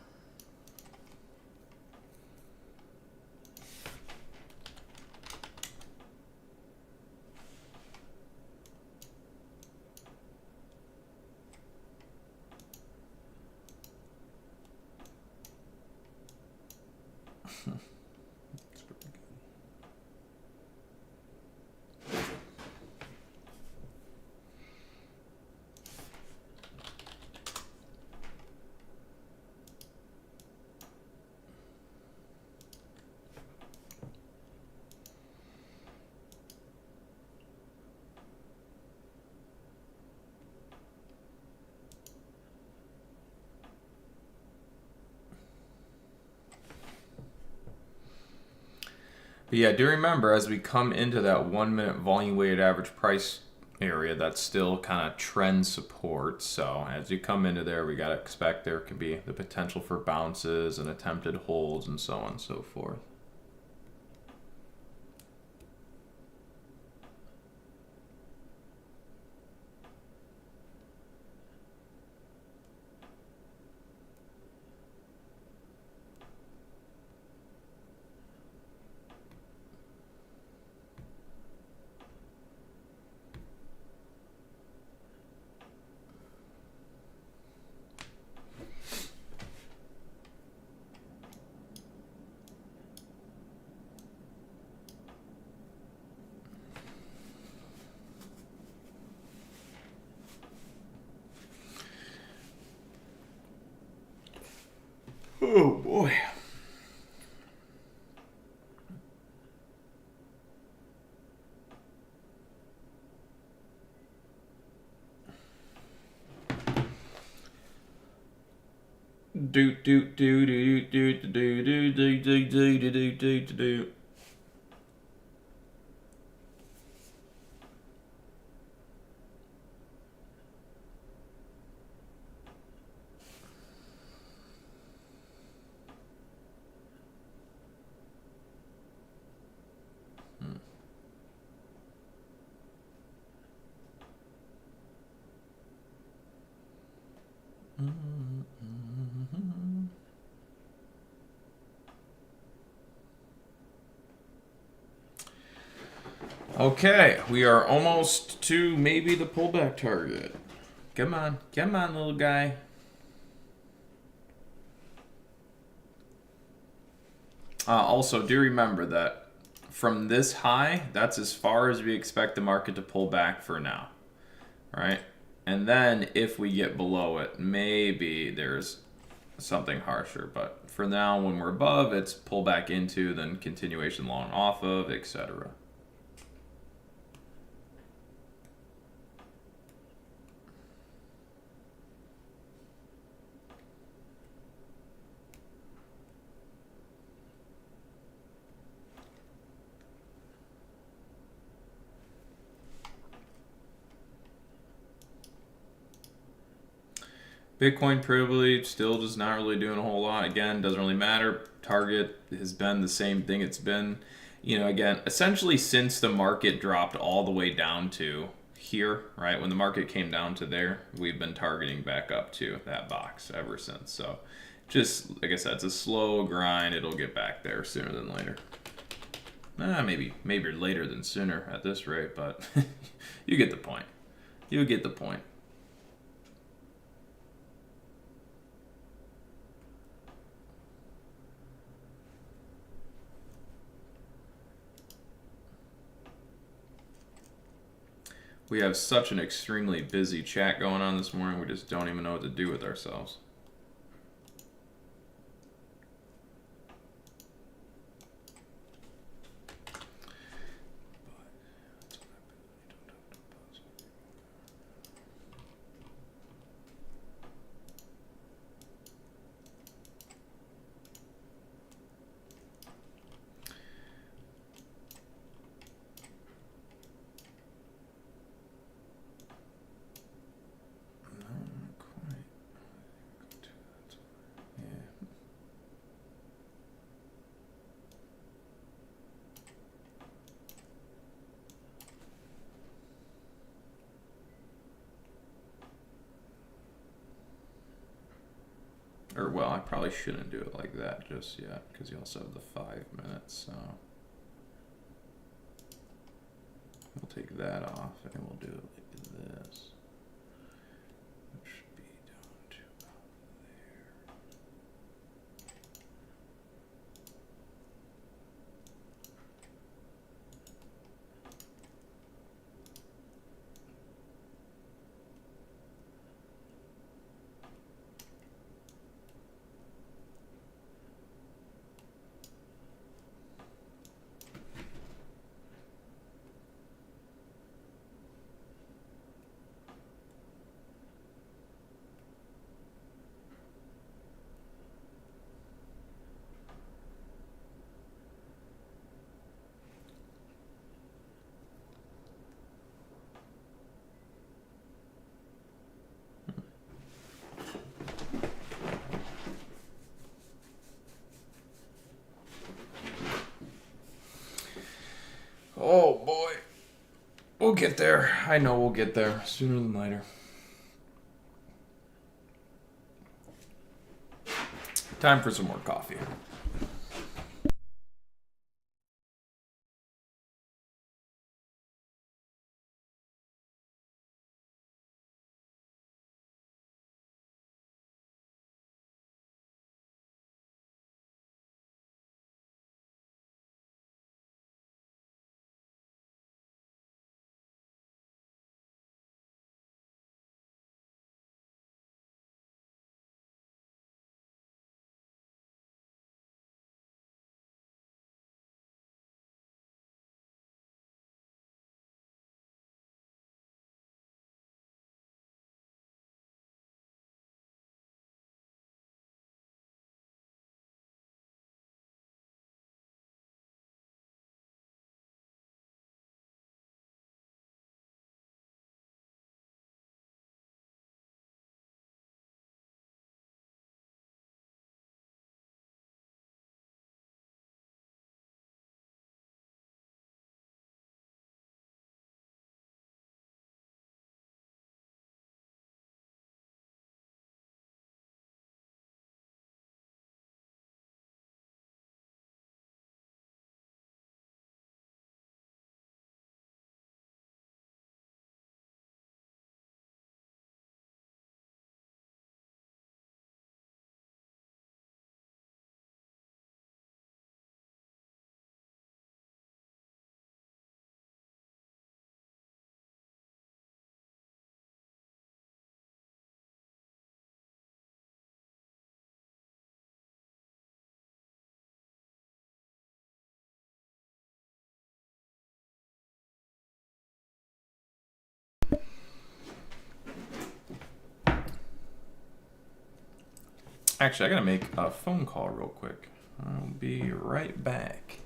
But yeah, do remember as we come into that 1 minute volume weighted average price area, that's still kind of trend support. So as you come into there, we got to expect there could be the potential for bounces and attempted holds and so on and so forth. Oh boy. Do do do do do do do do do do do do do do. Okay, we are almost to maybe the pullback target. Come on, little guy. Also, do remember that from this high, that's as far as we expect the market to pull back for now, right? And then if we get below it, maybe there's something harsher. But for now, when we're above, it's pull back into, then continuation long off of, etc. Bitcoin probably still just not really doing a whole lot. Again, doesn't really matter. Target has been the same thing it's been. Again, essentially since the market dropped all the way down to here, right? When the market came down to there, we've been targeting back up to that box ever since. So just, like I said, it's a slow grind. It'll get back there sooner than later. Maybe later than sooner at this rate, but you get the point. You get the point. We have such an extremely busy chat going on this morning, we just don't even know what to do with ourselves. Or, well, I probably shouldn't do it like that just yet, because you also have the 5 minutes, so. We'll take that off, and we'll do it like this. It should be down to about there. Oh boy. We'll get there. I know we'll get there sooner than later. Time for some more coffee. Actually, I gotta make a phone call real quick. I'll be right back.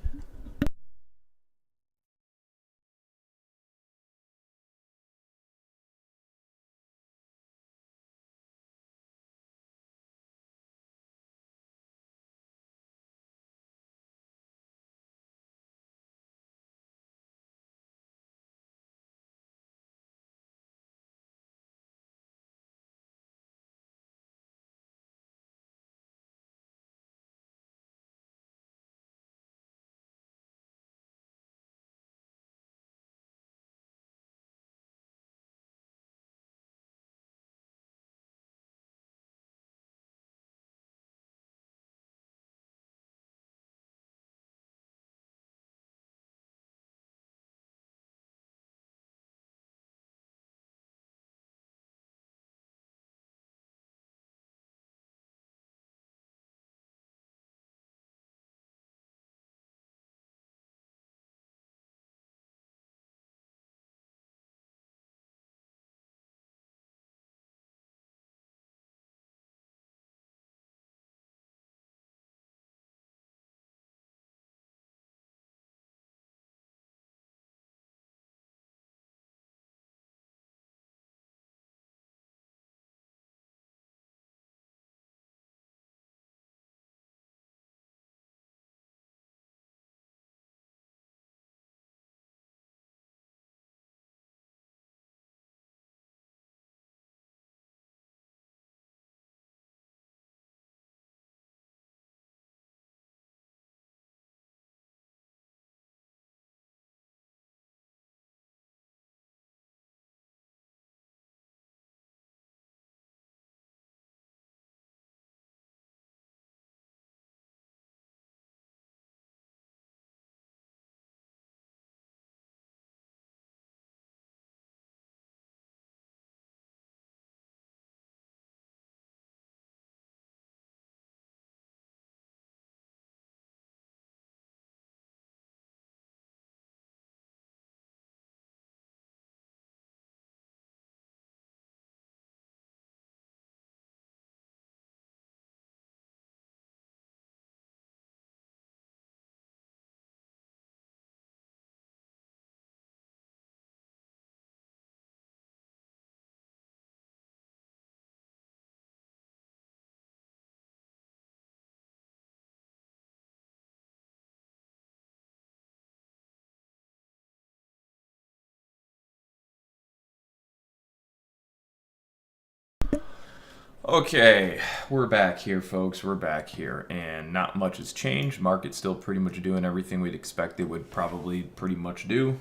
Okay, we're back here, folks. We're back here, and not much has changed. Market's still pretty much doing everything we'd expect it would probably pretty much do.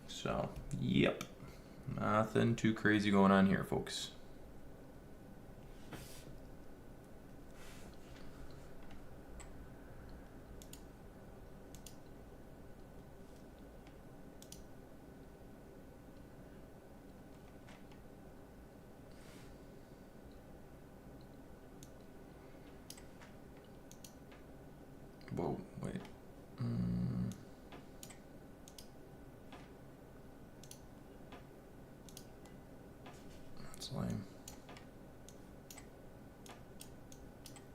So, yep. Nothing too crazy going on here, folks. Whoa, wait. That's lame.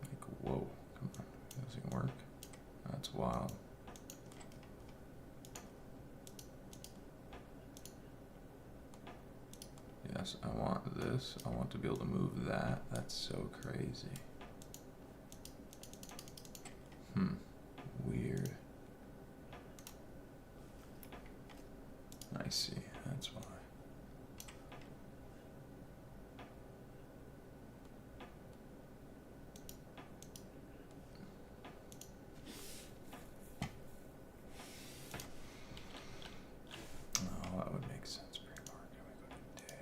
Like, whoa, come on. Doesn't work. That's wild. Yes, I want this. I want to be able to move that. That's so crazy. Weird. I see. That's why. Oh, that would make sense. Pre-market. We go to day.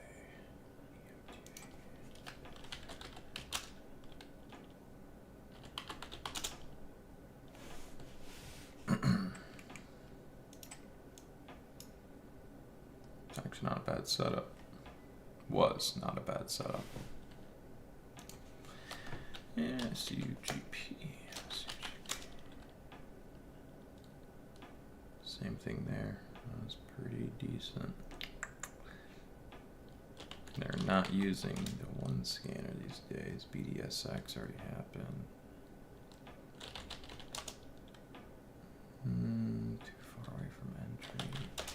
It's actually not a bad setup. Was not a bad setup. Yeah, CUGP. Same thing there. That was pretty decent. They're not using the 1 on the scanner these days. BDSX already happened. Too far away from entry. P.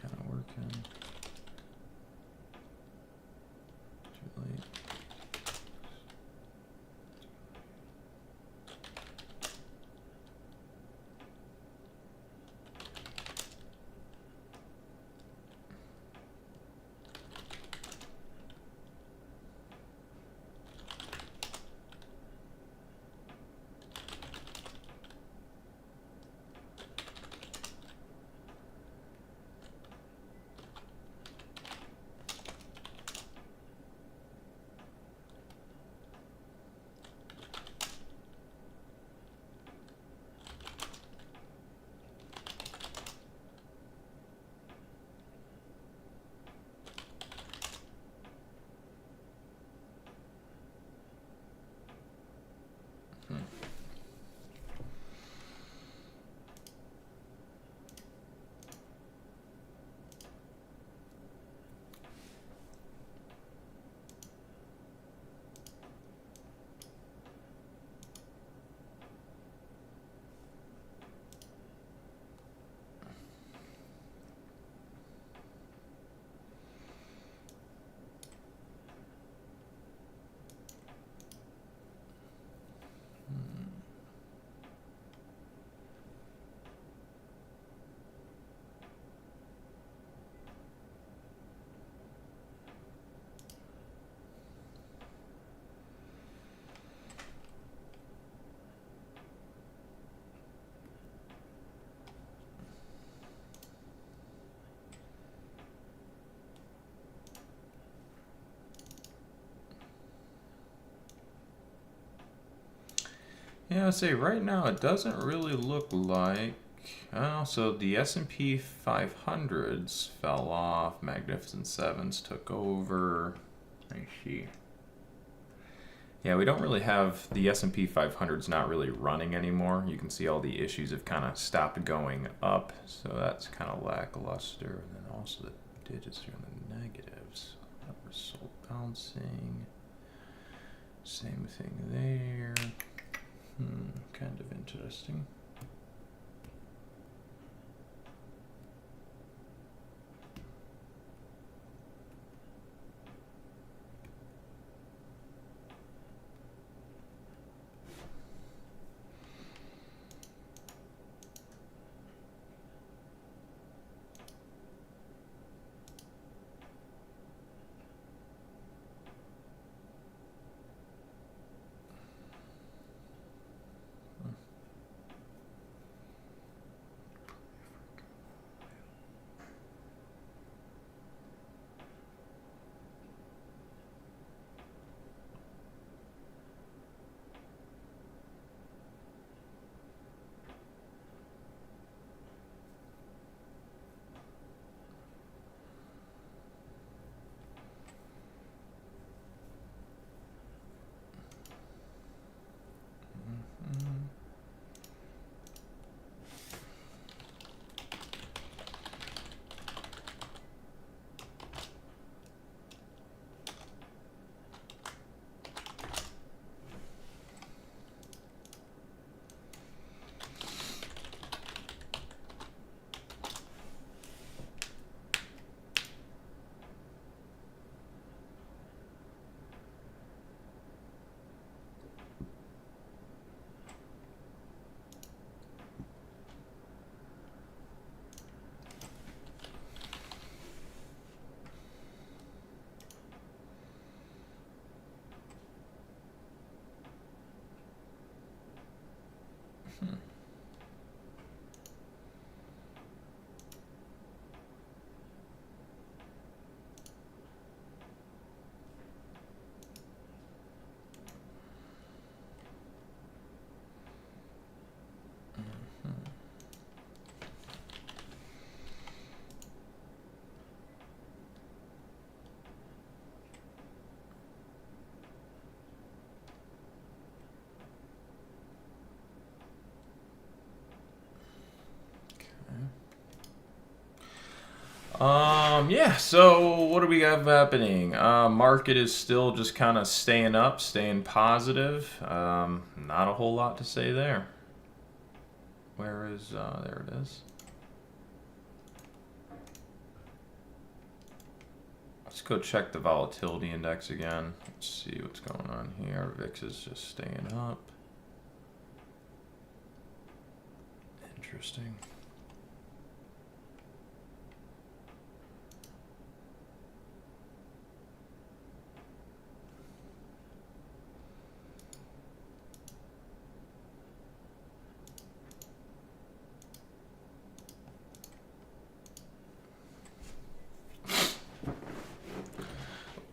Kind of working. Too late. Yeah, I'd say right now it doesn't really look like. So the S&P 500s fell off. Magnificent Sevens took over. I see. Yeah, we don't really have the S&P 500's not really running anymore. You can see all the issues have kind of stopped going up, so that's kind of lackluster. And then also the digits are in the negatives. We're still bouncing. Same thing there. Kind of interesting. Yeah, so what do we have happening? Market is still just kind of staying up, staying positive. Not a whole lot to say there. Where is, there it is. Let's go check the volatility index again. Let's see what's going on here. VIX is just staying up. Interesting.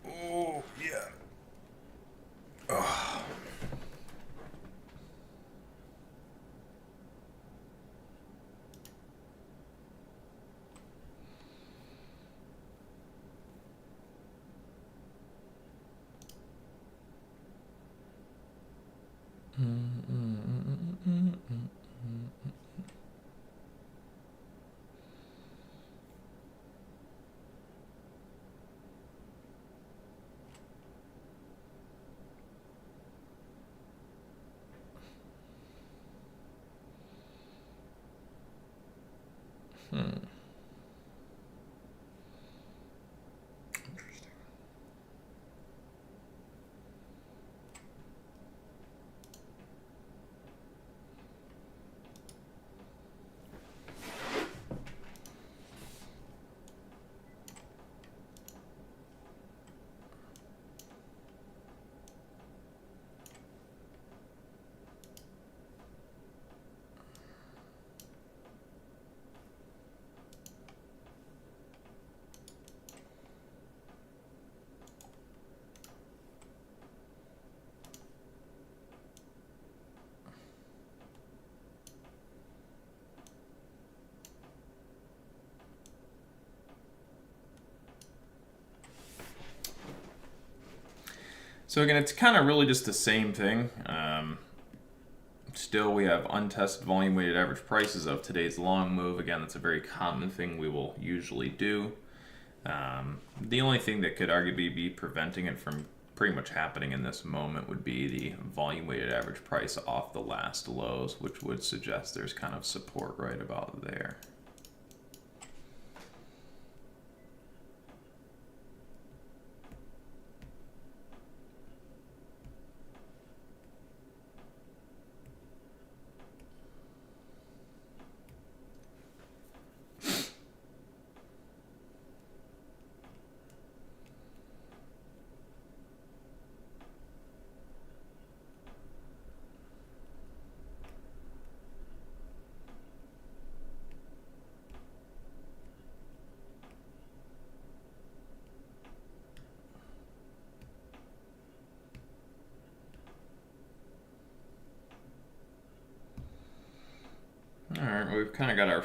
Oh, yeah. Oh. Interesting. So again, it's kind of really just the same thing. Still, we have untested volume weighted average prices of today's long move. Again, that's a very common thing we will usually do. The only thing that could arguably be preventing it from pretty much happening in this moment would be the volume weighted average price off the last lows, which would suggest there's kind of support right about there. All right, we've kind of got our,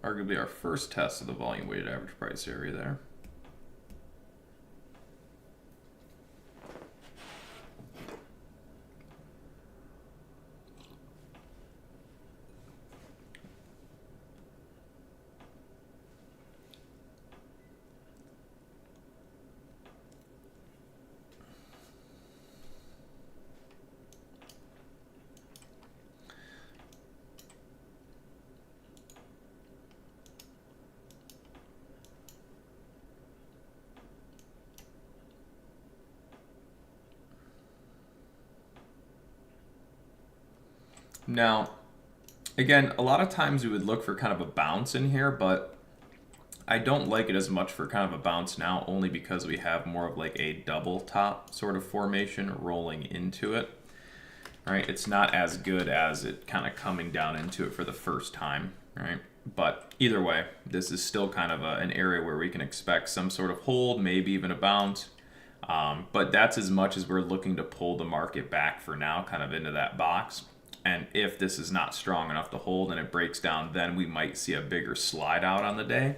arguably our first test of the volume weighted average price area there. Now, again, a lot of times we would look for kind of a bounce in here, but I don't like it as much for kind of a bounce now, only because we have more of like a double top sort of formation rolling into it. Right? It's not as good as it kind of coming down into it for the first time, right? But either way, this is still kind of an area where we can expect some sort of hold, maybe even a bounce. But that's as much as we're looking to pull the market back for now, kind of into that box. And if this is not strong enough to hold and it breaks down, then we might see a bigger slide out on the day.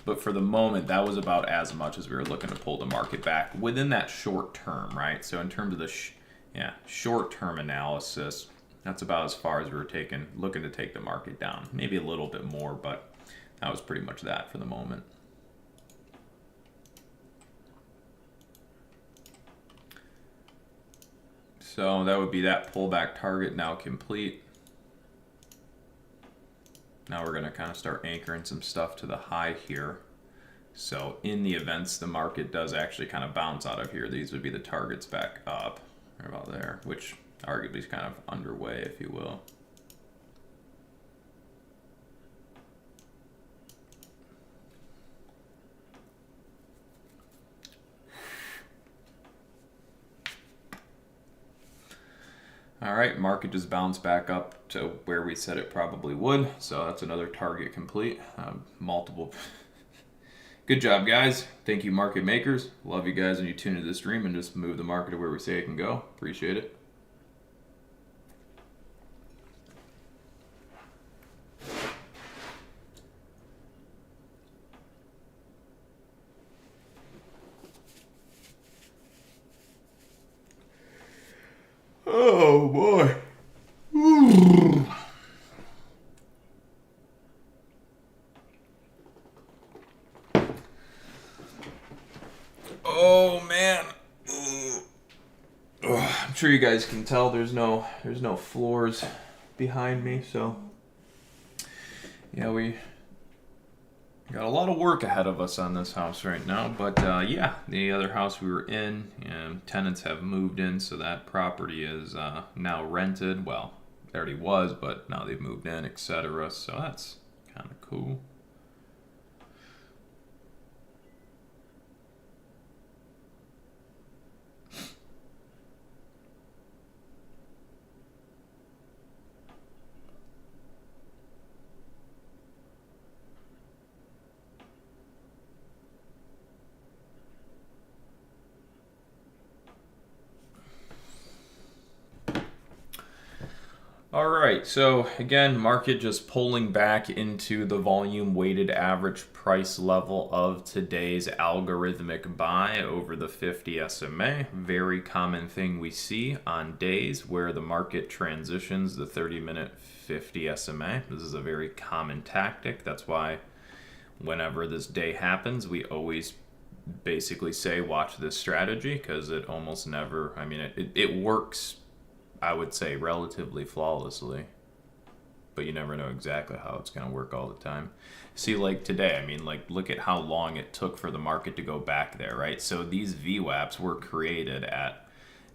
But for the moment, that was about as much as we were looking to pull the market back within that short term, right? So in terms of the short-term analysis, that's about as far as we were looking to take the market down. Maybe a little bit more, but that was pretty much that for the moment. So that would be that pullback target now complete. Now we're going to kind of start anchoring some stuff to the high here. So in the events the market does actually kind of bounce out of here, these would be the targets back up, right about there, which arguably is kind of underway, if you will. All right, market just bounced back up to where we said it probably would. So that's another target complete. Multiple. Good job, guys. Thank you, market makers. Love you guys when you tune into the stream and just move the market to where we say it can go. Appreciate it. Oh boy. Oh man. I'm sure you guys can tell there's no floors behind me, so yeah, we got a lot of work ahead of us on this house right now. But yeah, the other house we were in, tenants have moved in, so that property is now rented. Well, it already was, but now they've moved in, etc. So that's kind of cool. All right, so again, market just pulling back into the volume weighted average price level of today's algorithmic buy over the 50 SMA. Very common thing we see on days where the market transitions the 30-minute 50 SMA. This is a very common tactic. That's why whenever this day happens, we always basically say watch this strategy, because it almost never, I mean, it works, I would say, relatively flawlessly, but you never know exactly how it's going to work all the time. See, like today, I mean, like, look at how long it took for the market to go back there, right? So these VWAPs were created at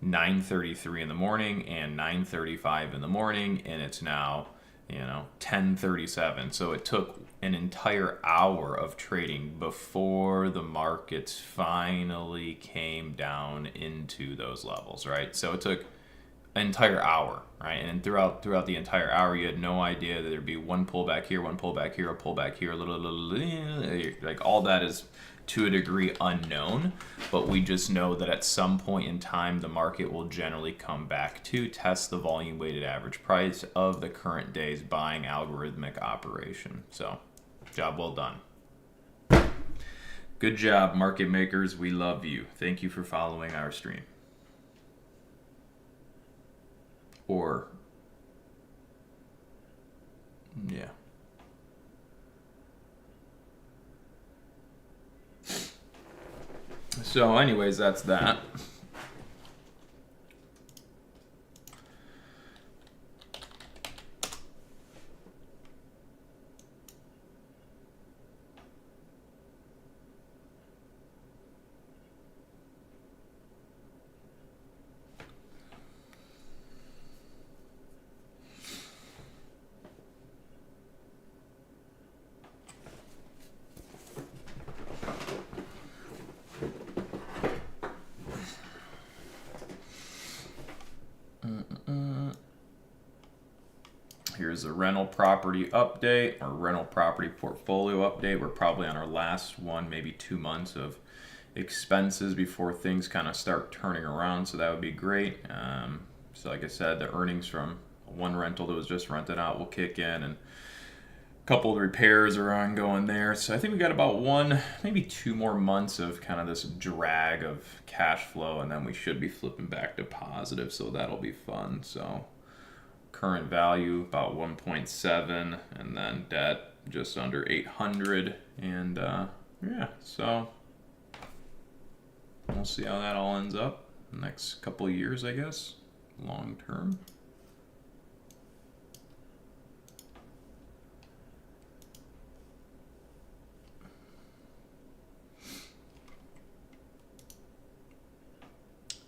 9:33 in the morning and 9:35 in the morning, and it's now, 10:37. So it took an entire hour of trading before the markets finally came down into those levels, right? So it took entire hour, right? And throughout the entire hour, you had no idea that there'd be one pullback here, one pullback here, a pullback here, like all that is to a degree unknown, but we just know that at some point in time the market will generally come back to test the volume weighted average price of the current day's buying algorithmic operation. So job well done. Good job, market makers. We love you. Thank you for following our stream. Or, yeah. So anyways, that's that. Here's a rental property update, or rental property portfolio update. We're probably on our last one, maybe 2 months of expenses before things kind of start turning around, so that would be great. So like I said, the earnings from one rental that was just rented out will kick in, and a couple of repairs are ongoing there. So I think we got about 1, maybe 2 more months of kind of this drag of cash flow, and then we should be flipping back to positive, so that'll be fun. So current value about 1.7, and then debt just under 800, and yeah, so we'll see how that all ends up the next couple of years, I guess. long term.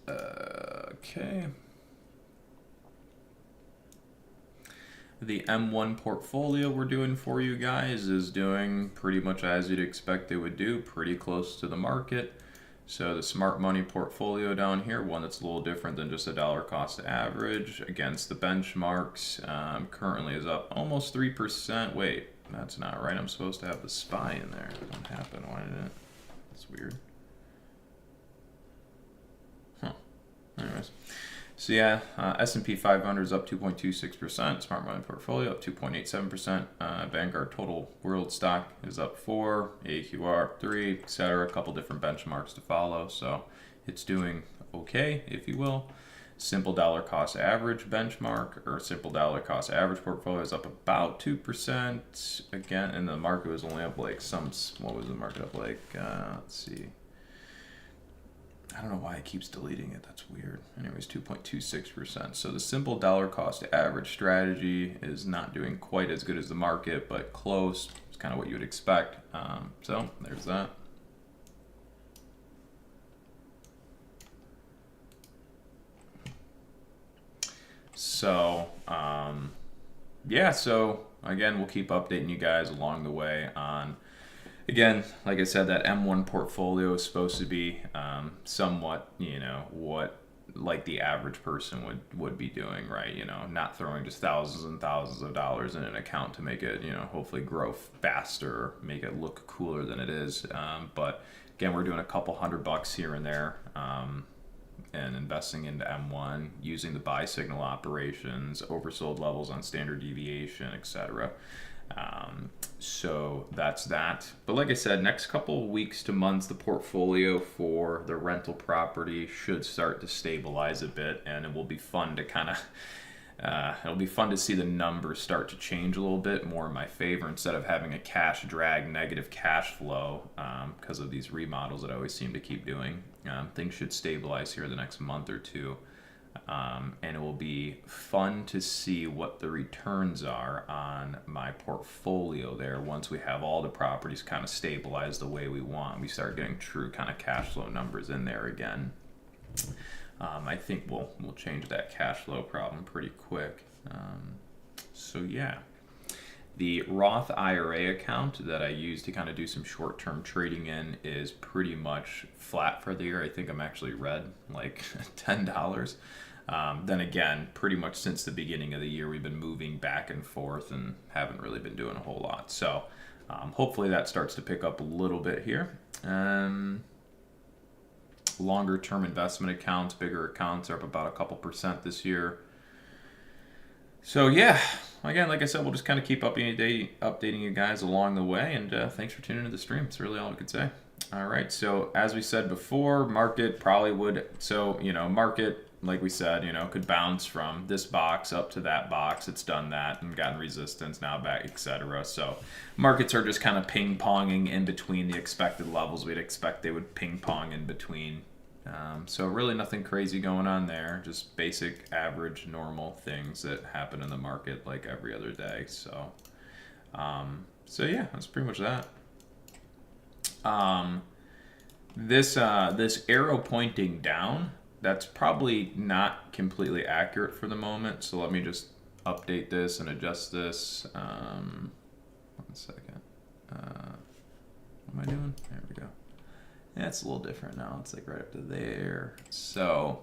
Okay. The M1 portfolio we're doing for you guys is doing pretty much as you'd expect it would do, pretty close to the market. So the smart money portfolio down here, one that's a little different than just a dollar cost average against the benchmarks, currently is up almost 3%. Wait, that's not right. I'm supposed to have the SPY in there. What happened? Why didn't it? That's weird. Huh. Anyways. So yeah, S&P 500 is up 2.26%. Smart money portfolio up 2.87%. Vanguard total world stock is up 4, AQR 3, etc. A couple different benchmarks to follow. So it's doing okay, if you will. Simple dollar cost average benchmark or simple dollar cost average portfolio is up about 2% again, and the market was only up like what was the market up like? Let's see. I don't know why it keeps deleting it. That's weird. Anyways, 2.26%. So the simple dollar cost average strategy is not doing quite as good as the market, but close. It's kind of what you would expect. So there's that. So yeah. So again, we'll keep updating you guys along the way on. Again, like I said, that M1 portfolio is supposed to be somewhat, what like the average person would be doing, right? Not throwing just thousands and thousands of dollars in an account to make it, hopefully grow faster, make it look cooler than it is. But again, we're doing a couple $100 here and there, and investing into M1, using the buy signal operations, oversold levels on standard deviation, etc. So that's that. But like I said, next couple of weeks to months, the portfolio for the rental property should start to stabilize a bit, and it will be fun to kind of it'll be fun to see the numbers start to change a little bit more in my favor instead of having a cash drag, negative cash flow because of these remodels that I always seem to keep doing. Things should stabilize here the next month or two. And it will be fun to see what the returns are on my portfolio there once we have all the properties kind of stabilized the way we want. We start getting true kind of cash flow numbers in there again. I think we'll change that cash flow problem pretty quick. So yeah. The Roth IRA account that I use to kind of do some short-term trading in is pretty much flat for the year. I think I'm actually red like $10. Then again, pretty much since the beginning of the year, we've been moving back and forth and haven't really been doing a whole lot. So hopefully that starts to pick up a little bit here. Longer-term investment accounts, bigger accounts are up about a couple % this year. So yeah, again, like I said, we'll just kind of keep updating you guys along the way, and thanks for tuning into the stream. It's really all I could say. All right, so as we said before, market probably would, market, like we said, could bounce from this box up to that box. It's done that and gotten resistance, now back, etc. So markets are just kind of ping-ponging in between the expected levels we'd expect they would ping-pong in between. So really nothing crazy going on there, just basic, average, normal things that happen in the market like every other day. So yeah, that's pretty much that. This arrow pointing down, that's probably not completely accurate for the moment. So let me just update this and adjust this. 1 second. What am I doing? There we go. Yeah, it's a little different now. It's like right up to there. So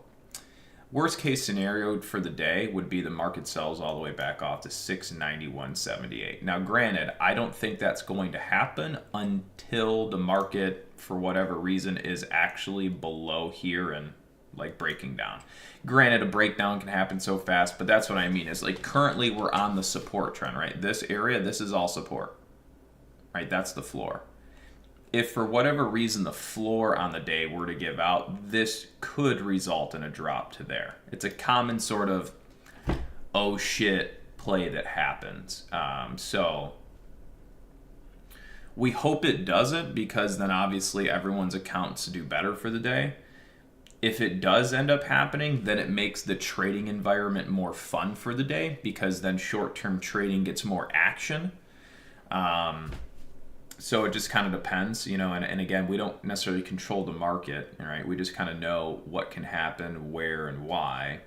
worst case scenario for the day would be the market sells all the way back off to 691.78. Now, granted, I don't think that's going to happen until the market, for whatever reason, is actually below here and like breaking down. Granted, a breakdown can happen so fast, but that's what I mean is like currently we're on the support trend, right? This area, this is all support, right? That's the floor. If for whatever reason the floor on the day were to give out, this could result in a drop to there. It's a common sort of oh shit play that happens. So we hope it doesn't, because then obviously everyone's accounts do better for the day. if it does end up happening, then it makes the trading environment more fun for the day, because then short-term trading gets more action. So it just kind of depends, you know, and again, we don't necessarily control the market, right? We just kind of know what can happen, where, and why.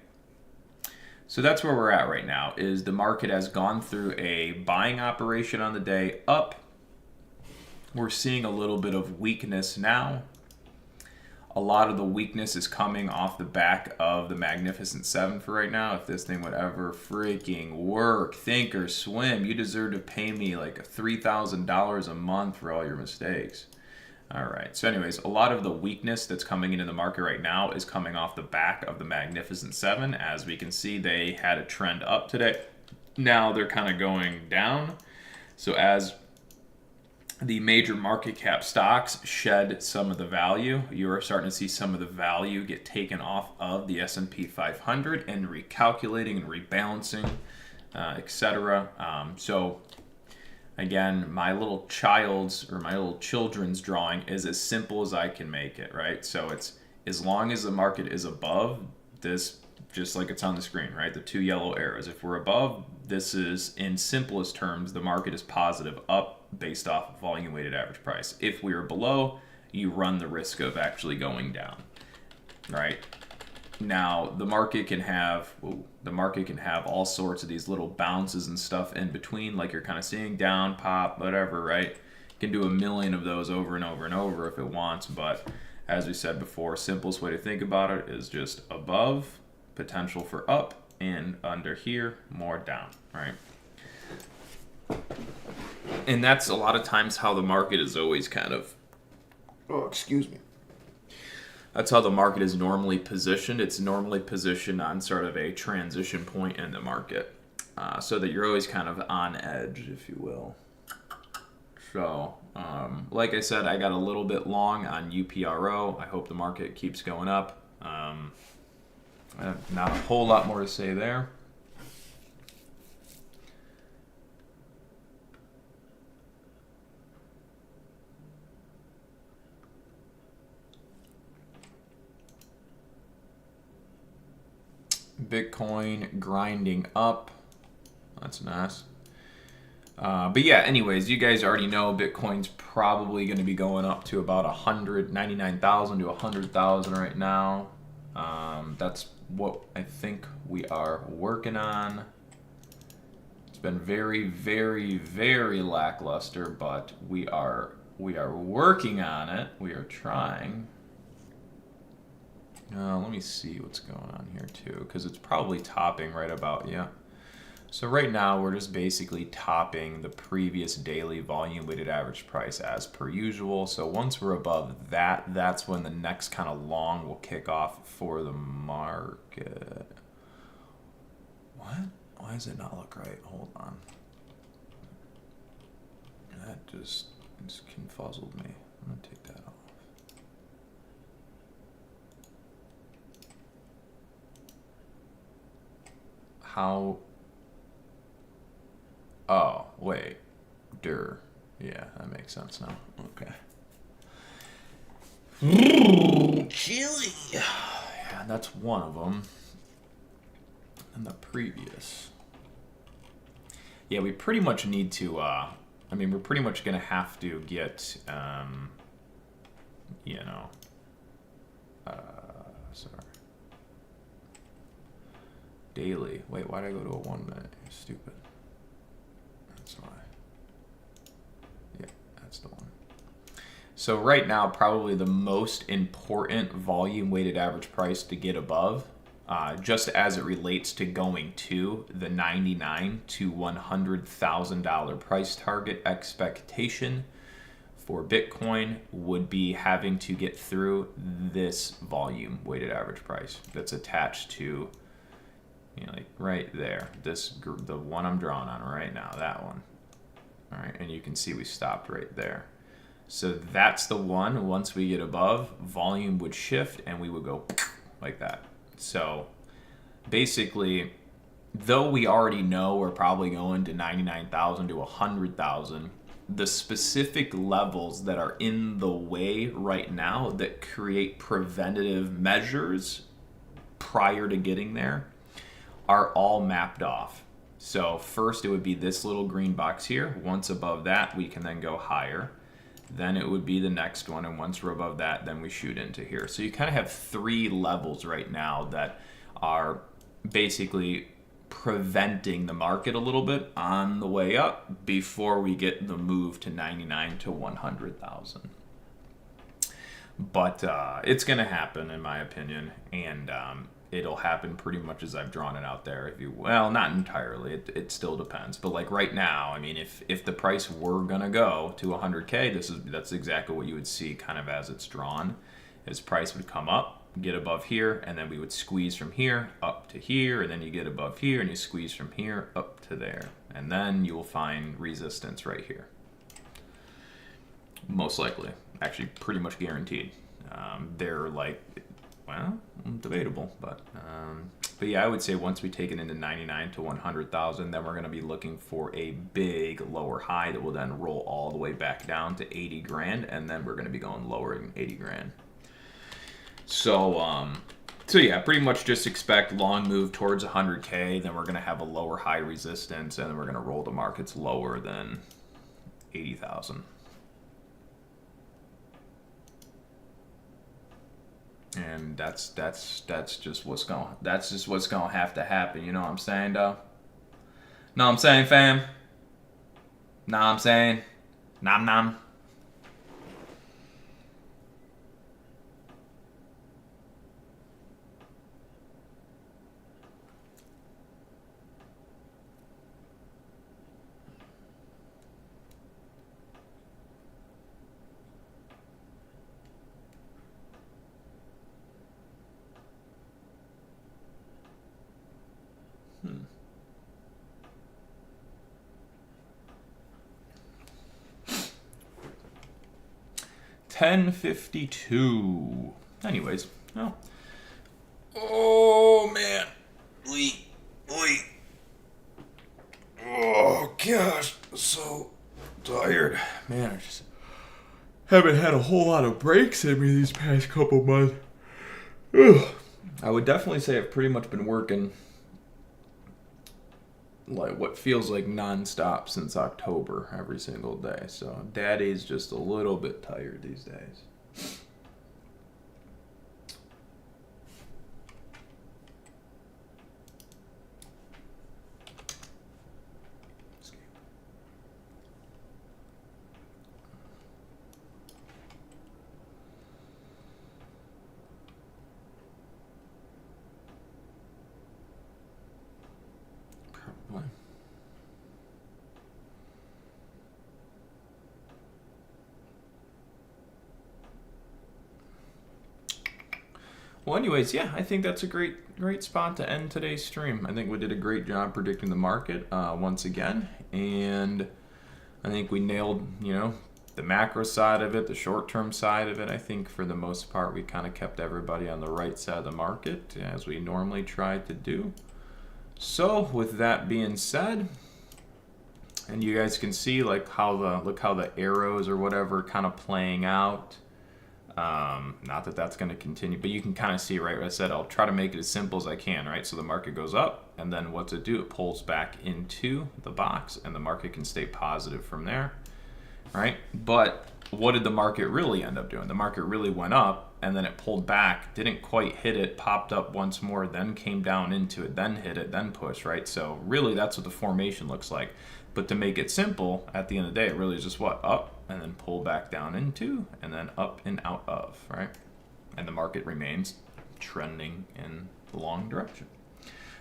So that's where we're at right now, is the market has gone through a buying operation on the day up. We're seeing a little bit of weakness now. A lot of the weakness is coming off the back of the Magnificent Seven for right now. If this thing would ever freaking work, think or swim, you deserve to pay me like $3,000 a month for all your mistakes. All right. So anyways, a lot of the weakness that's coming into the market right now is coming off the back of the Magnificent Seven. As we can see, they had a trend up today. Now they're kind of going down. So as the major market cap stocks shed some of the value, you are starting to see some of the value get taken off of the S&P 500 and recalculating and rebalancing, etc. So again, my little children's drawing is as simple as I can make it, right? So it's as long as the market is above this, just like it's on the screen, right? The two yellow arrows. If we're above, this is, in simplest terms, the market is positive up based off volume weighted average price. If we are below, you run the risk of actually going down, right? Now the market can have all sorts of these little bounces and stuff in between, like you're kind of seeing, down, pop, whatever, right? It can do a million of those over and over and over if it wants, but as we said before, simplest way to think about it is just above, potential for up, and under here, more down, right? And that's a lot of times how the market is always kind of, that's how the market is normally positioned. It's normally positioned on sort of a transition point in the market, so that you're always kind of on edge, if you will. So, like I said, I got a little bit long on UPRO. I hope the market keeps going up. Not a whole lot more to say there. Bitcoin grinding up. That's nice. But yeah, anyways, you guys already know Bitcoin's probably going to be going up to about 199,000 to 100,000 right now. That's what I think we are working on. It's been very, very, very lackluster, but we are working on it. We are trying. Let me see what's going on here too, because it's probably topping right about, yeah. So right now we're just basically topping the previous daily volume weighted average price as per usual. So once we're above that, that's when the next kind of long will kick off for the market. What? Why does it not look right? Hold on. That just confuzzled me. I'm gonna take that off. How? Oh, wait. Yeah, that makes sense now. Okay. Chili. Yeah, that's one of them. And the previous. Yeah, we pretty much need to, we're pretty much going to have to get, sorry. Daily. Wait, why did I go to a 1 minute? You're stupid. That's why. Yeah, that's the one. So right now, probably the most important volume weighted average price to get above, just as it relates to going to the $99,000 to $100,000 price target expectation for Bitcoin, would be having to get through this volume weighted average price that's attached to, like right there, the one I'm drawing on right now, that one. All right, and you can see we stopped right there. So that's the one. Once we get above, volume would shift and we would go like that. So basically, though we already know we're probably going to 99,000 to 100,000, the specific levels that are in the way right now that create preventative measures prior to getting there are all mapped off. So first it would be this little green box here. Once above that, we can then go higher. Then it would be the next one, and once we're above that, then we shoot into here. So you kind of have 3 levels right now that are basically preventing the market a little bit on the way up before we get the move to 99 to 100,000. But it's going to happen, in my opinion, and it'll happen pretty much as I've drawn it out there. Well, not entirely. It still depends. But like right now, I mean, if the price were gonna go to 100K, that's exactly what you would see kind of as it's drawn. His price would come up, get above here, and then we would squeeze from here up to here, and then you get above here, and you squeeze from here up to there, and then you will find resistance right here. Most likely, actually, pretty much guaranteed. They're like, well, debatable, but yeah, I would say once we take it into 99 to 100,000, then we're going to be looking for a big lower high that will then roll all the way back down to 80 grand, and then we're going to be going lower than 80 grand. So yeah, pretty much just expect long move towards 100K, then we're going to have a lower high resistance, and then we're going to roll the markets lower than 80,000. And that's just what's gonna have to happen. You know what I'm saying, though? Know what I'm saying, fam? Know what I'm saying? Nom nom. Hmm. 10:52. Anyways, no. Oh man, Lee. Oh gosh, so tired. Man, I just haven't had a whole lot of breaks in me these past couple months. Ugh. I would definitely say I've pretty much been working like what feels like non-stop since October every single day. So daddy's just a little bit tired these days. Probably. Well, anyways, yeah, I think that's a great spot to end today's stream. I think we did a great job predicting the market once again, and I think we nailed, the macro side of it, the short-term side of it. I think for the most part, we kind of kept everybody on the right side of the market, as we normally try to do. So, with that being said, and you guys can see look how the arrows or whatever kind of playing out. Not that that's going to continue, but you can kind of see, right? What I said, I'll try to make it as simple as I can, right? So the market goes up, and then what's it do? It pulls back into the box, and the market can stay positive from there, right? But what did the market really end up doing? The market really went up, and then it pulled back, didn't quite hit it, popped up once more, then came down into it, then hit it, then pushed, right? So really, that's what the formation looks like. But to make it simple, at the end of the day, it really is just what? Up, and then pull back down into, and then up and out of, right? And the market remains trending in the long direction.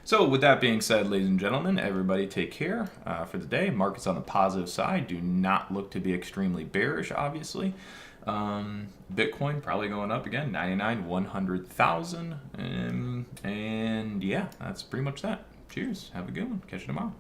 So with that being said, ladies and gentlemen, everybody take care for the day. Markets on the positive side do not look to be extremely bearish, obviously. Bitcoin probably going up again, 99, 100,000. And yeah, that's pretty much that. Cheers. Have a good one. Catch you tomorrow.